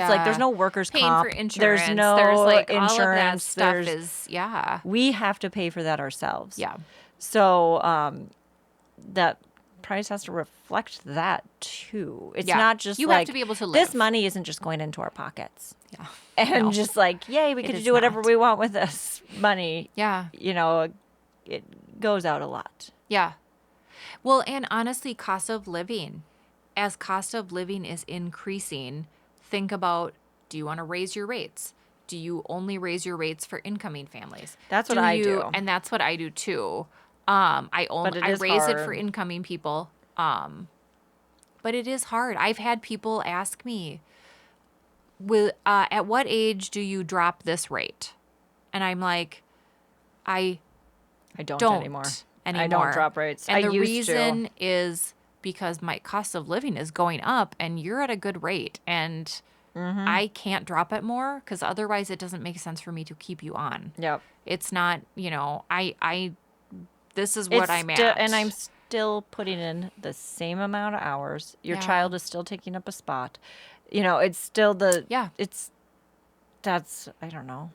like there's no workers paying comp. for insurance. There's no like insurance. all of that stuff there's- is yeah. we have to pay for that ourselves. Yeah. So that price has to reflect that too. It's Yeah. not just You have like to be able to this live. money isn't just going into our pockets. Yeah. And No. just like, yay, we It get to is do whatever not. we want with this money. Yeah. It goes out a lot. Yeah. Well, and honestly, cost of living. As cost of living is increasing, think about, do you want to raise your rates? Do you only raise your rates for incoming families? That's what I do. And that's what I do too. But I it is raise it for hard. incoming people. But it is hard. I've had people ask me, at what age do you drop this rate? And I'm like, I don't don't anymore. anymore. I don't drop rates. And I the used reason to. is because my cost of living is going up and you're at a good rate and Mm-hmm. I can't drop it more because otherwise it doesn't make sense for me to keep you on. Yep. It's not, this is what I'm Still, at. and I'm still putting in the same amount of hours. Your Yeah. child is still taking up a spot. it's still Yeah. I don't know.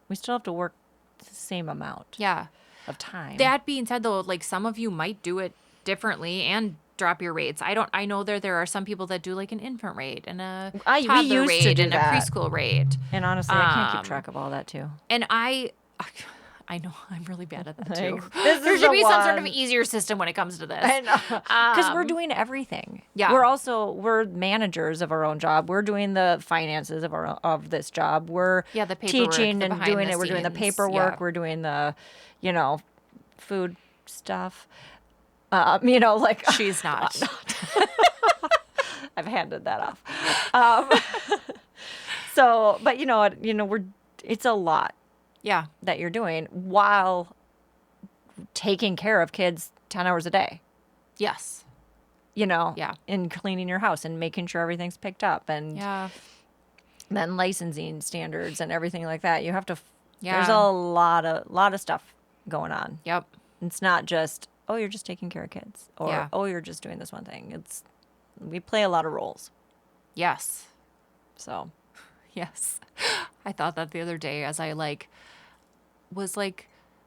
We still have to work the same amount Yeah. of time. That being said, though, like some of you might do it differently and drop your rates. I know there are some people that do like an infant rate and a we toddler used to rate do and a that. preschool rate. And honestly, I can't keep track of all that too. And I know I'm really bad at that too. Like, this There is should the be some sort of one. easier system when it comes to this. I know. Because we're doing everything. Yeah. We're managers of our own job. We're doing the finances of this job. We're Yeah, the paperwork, teaching the and behind doing the it. We're doing the scenes, paperwork. yeah. We're doing the, food stuff. Like She's not. I've handed that off. So, but it's a lot Yeah. that you're doing while taking care of kids 10 hours a day, Yes. Yeah. And cleaning your house and making sure everything's picked up and Yeah. then licensing standards and everything like that. You have to, Yeah. there's a lot of stuff going on. Yep. It's not just, oh, you're just taking care of kids or, Yeah. oh, you're just doing this one thing. We play a lot of roles. Yes. So, Yes. I thought that the other day as I was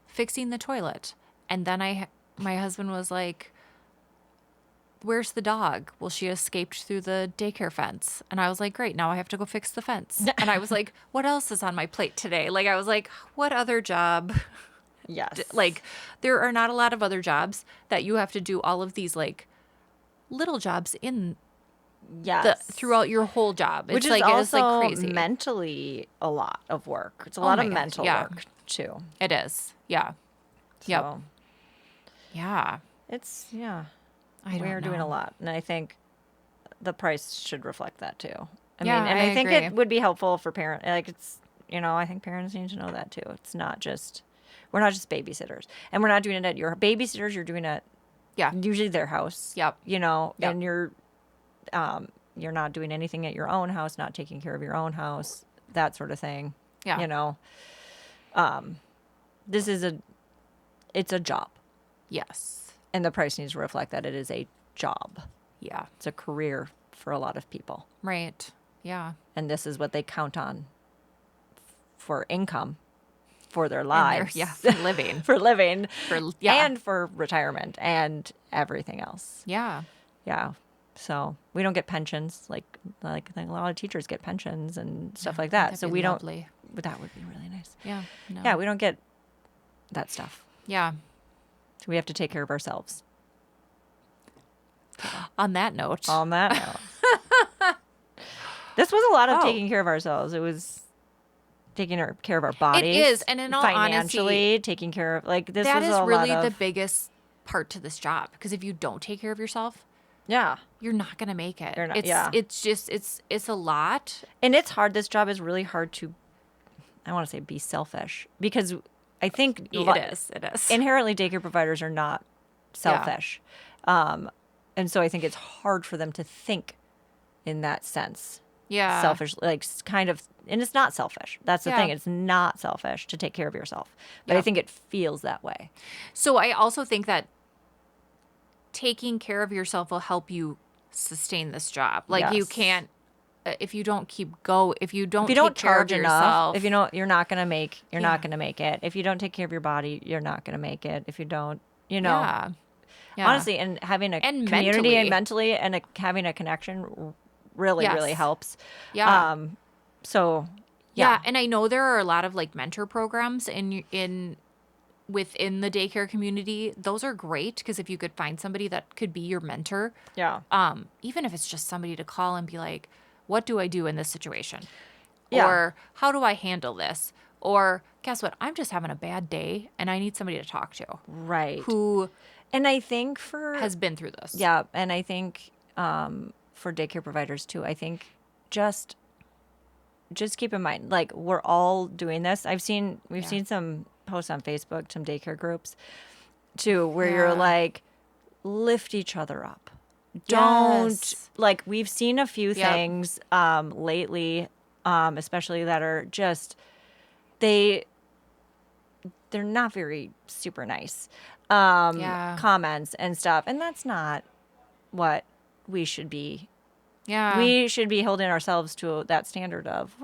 fixing the toilet. And then my husband was like, "Where's the dog?" Well, she escaped through the daycare fence. And I was like, "Great, now I have to go fix the fence." And I was like, "What else is on my plate today?" I was like, "What other job?" yes. There are not a lot of other jobs that you have to do all of these little jobs in yes. throughout your whole job. Which It's is also crazy. mentally a lot of work. It's a Oh lot my of gosh, mental yeah. work too. It is. Yeah. Yep. So Yeah. yeah. I don't We are doing a know. lot, and I think the price should reflect that too. Yeah, and I I think agree. it would be helpful for parents. I think parents need to know that too. We're not just babysitters, and we're not doing it at your babysitters. You're doing it Yeah. usually their house. Yep. Yep. And you're not doing anything at your own house, not taking care of your own house, that sort of thing. Yeah. This is it's a job, Yes. and the price needs to reflect that it is a job. Yeah. It's a career for a lot of people, Right. Yeah. and this is what they count on for income for their And they're- lives. yeah. For living. For living, Yeah. and for retirement and everything else. Yeah. Yeah. So we don't get pensions like a lot of teachers get pensions and stuff like that. That'd So be we lovely. don't. But that would be really nice. Yeah. No. Yeah, we don't get that stuff. Yeah. So we have to take care of ourselves. On that note. On that note, this was a lot of Oh. taking care of ourselves. It was taking care of our bodies. It is, and in all financially, honesty, taking care of this. that was is a really lot the of, biggest part to this job. Because if you don't take care of yourself, yeah. you're not gonna make it. You're not- It's yeah. it's just it's a lot. And it's hard. This job is really hard to, I want to say, be selfish, because I think It is. inherently daycare providers are not selfish. And so I think it's hard for them to think in that sense. Yeah. Selfish, kind of, and it's not selfish. That's the Yeah. thing. It's not selfish to take care of yourself. But I Yeah. think it feels that way. So I also think that taking care of yourself will help you sustain this job. You Yes. can't if you don't If you don't take care charge of enough, yourself. if you don't, you're not gonna make. You're Yeah. not gonna make it. If you don't take care of your body, you're not gonna make it. If you don't, Yeah. Yeah. honestly, and having a And community and mentally. mentally and having a connection really really Yes. helps. Yeah. So Yeah, and I know there are a lot of mentor programs within the daycare community. Those are great because if you could find somebody that could be your mentor, yeah. even if it's just somebody to call and be like, "What do I do in this situation?" Yeah. Or "How do I handle this?" Or "Guess what? I'm just having a bad day and I need somebody to talk to Right. who And I think has been through this." yeah, and I think for daycare providers too, I think just keep in mind, we're all doing this. We've seen some posts on Facebook, some daycare groups too, where you're Yeah. lift each other up. Don't Yes. we've seen a few Yep. things lately, especially that are just they're not very super nice Yeah. comments and stuff, and that's not what we should be Yeah. We should be holding ourselves to that standard of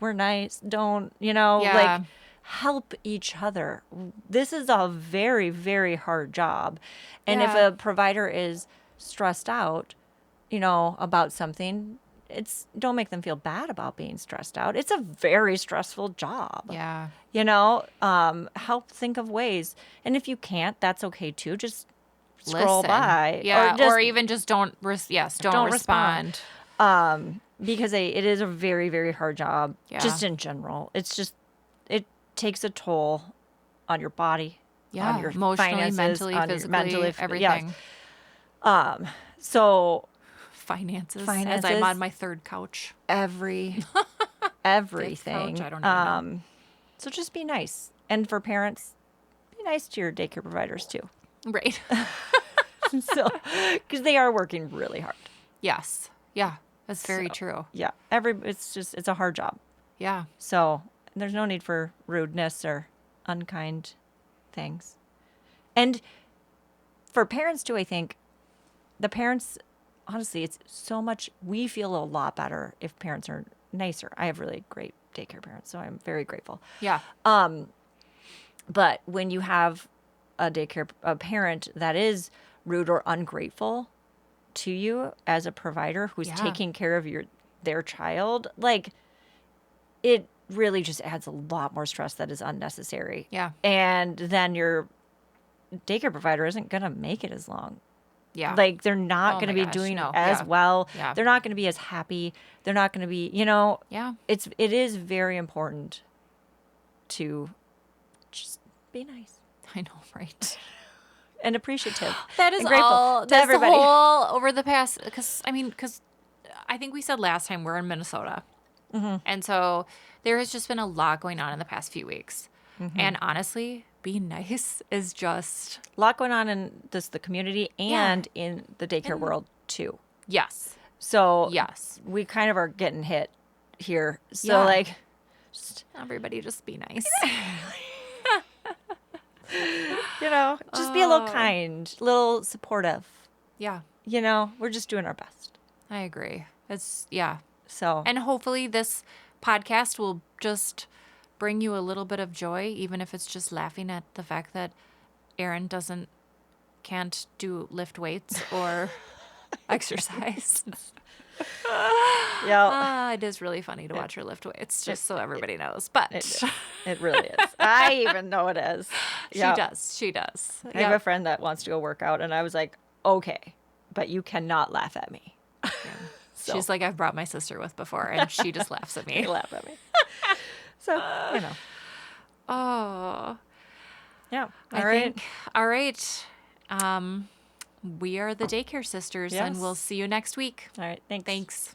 we're nice. Don't, Yeah. like help each other. This is a very, very hard job. And if Yeah. a provider is stressed out, about something, don't make them feel bad about being stressed out. It's a very stressful job. Yeah. Help think of ways. And if you can't, that's okay too. Just scroll Listen. by. Yeah. Or Or even just don't respond. Because it is a very, very hard job. Yeah. Just in general. It takes a toll on your body, Yeah. on your Emotionally, finances, mentally, on your physically, everything. Yes. So Finances. As I'm on my third couch. everything. Couch, I don't even know. So just be nice. And for parents, be nice to your daycare providers too. Right. So, because they are working really hard. Yes. Yeah. That's very true. Yeah. It's a hard job. Yeah. So there's no need for rudeness or unkind things. And for parents too, I think the parents, honestly, it's so much, we feel a lot better if parents are nicer. I have really great daycare parents, so I'm very grateful. Yeah. But when you have a parent that is rude or ungrateful to you as a provider who's taking care of their child, like it really just adds a lot more stress that is unnecessary. Yeah. And then your daycare provider isn't going to make it as long. Yeah. Like they're not Oh going to my be gosh, doing no. as Yeah. well. Yeah. They're not going to be as happy. They're not going to be, Yeah. it is very important to just be nice I know, right? and appreciative. That is and grateful all. to That's everybody. the whole over the past. Because I think we said last time we're in Minnesota, and so there has just been a lot going on in the past few weeks. And honestly, being nice is just A lot going on in the community and in the daycare world too. yes, So yes. we kind of are getting hit here. So Yeah. just, Everybody, just be nice. just be a little kind, a little supportive. Yeah, We're just doing our best. I agree. It's So and hopefully this podcast will just bring you a little bit of joy, even if it's just laughing at the fact that Erin can't lift weights or exercise. yeah, It is really funny to watch her lift weights, just so everybody knows. But it really is. I even know it is. she does. She does. I have a friend that wants to go work out, and I was like, okay, but you cannot laugh at me. So. She's like, I've brought my sister with before, and she just laughs at me. They laugh at me. So, Oh. Yeah. All right. We are the Daycare Sisters, and Yes. we'll see you next week. All right. Thanks. Thanks.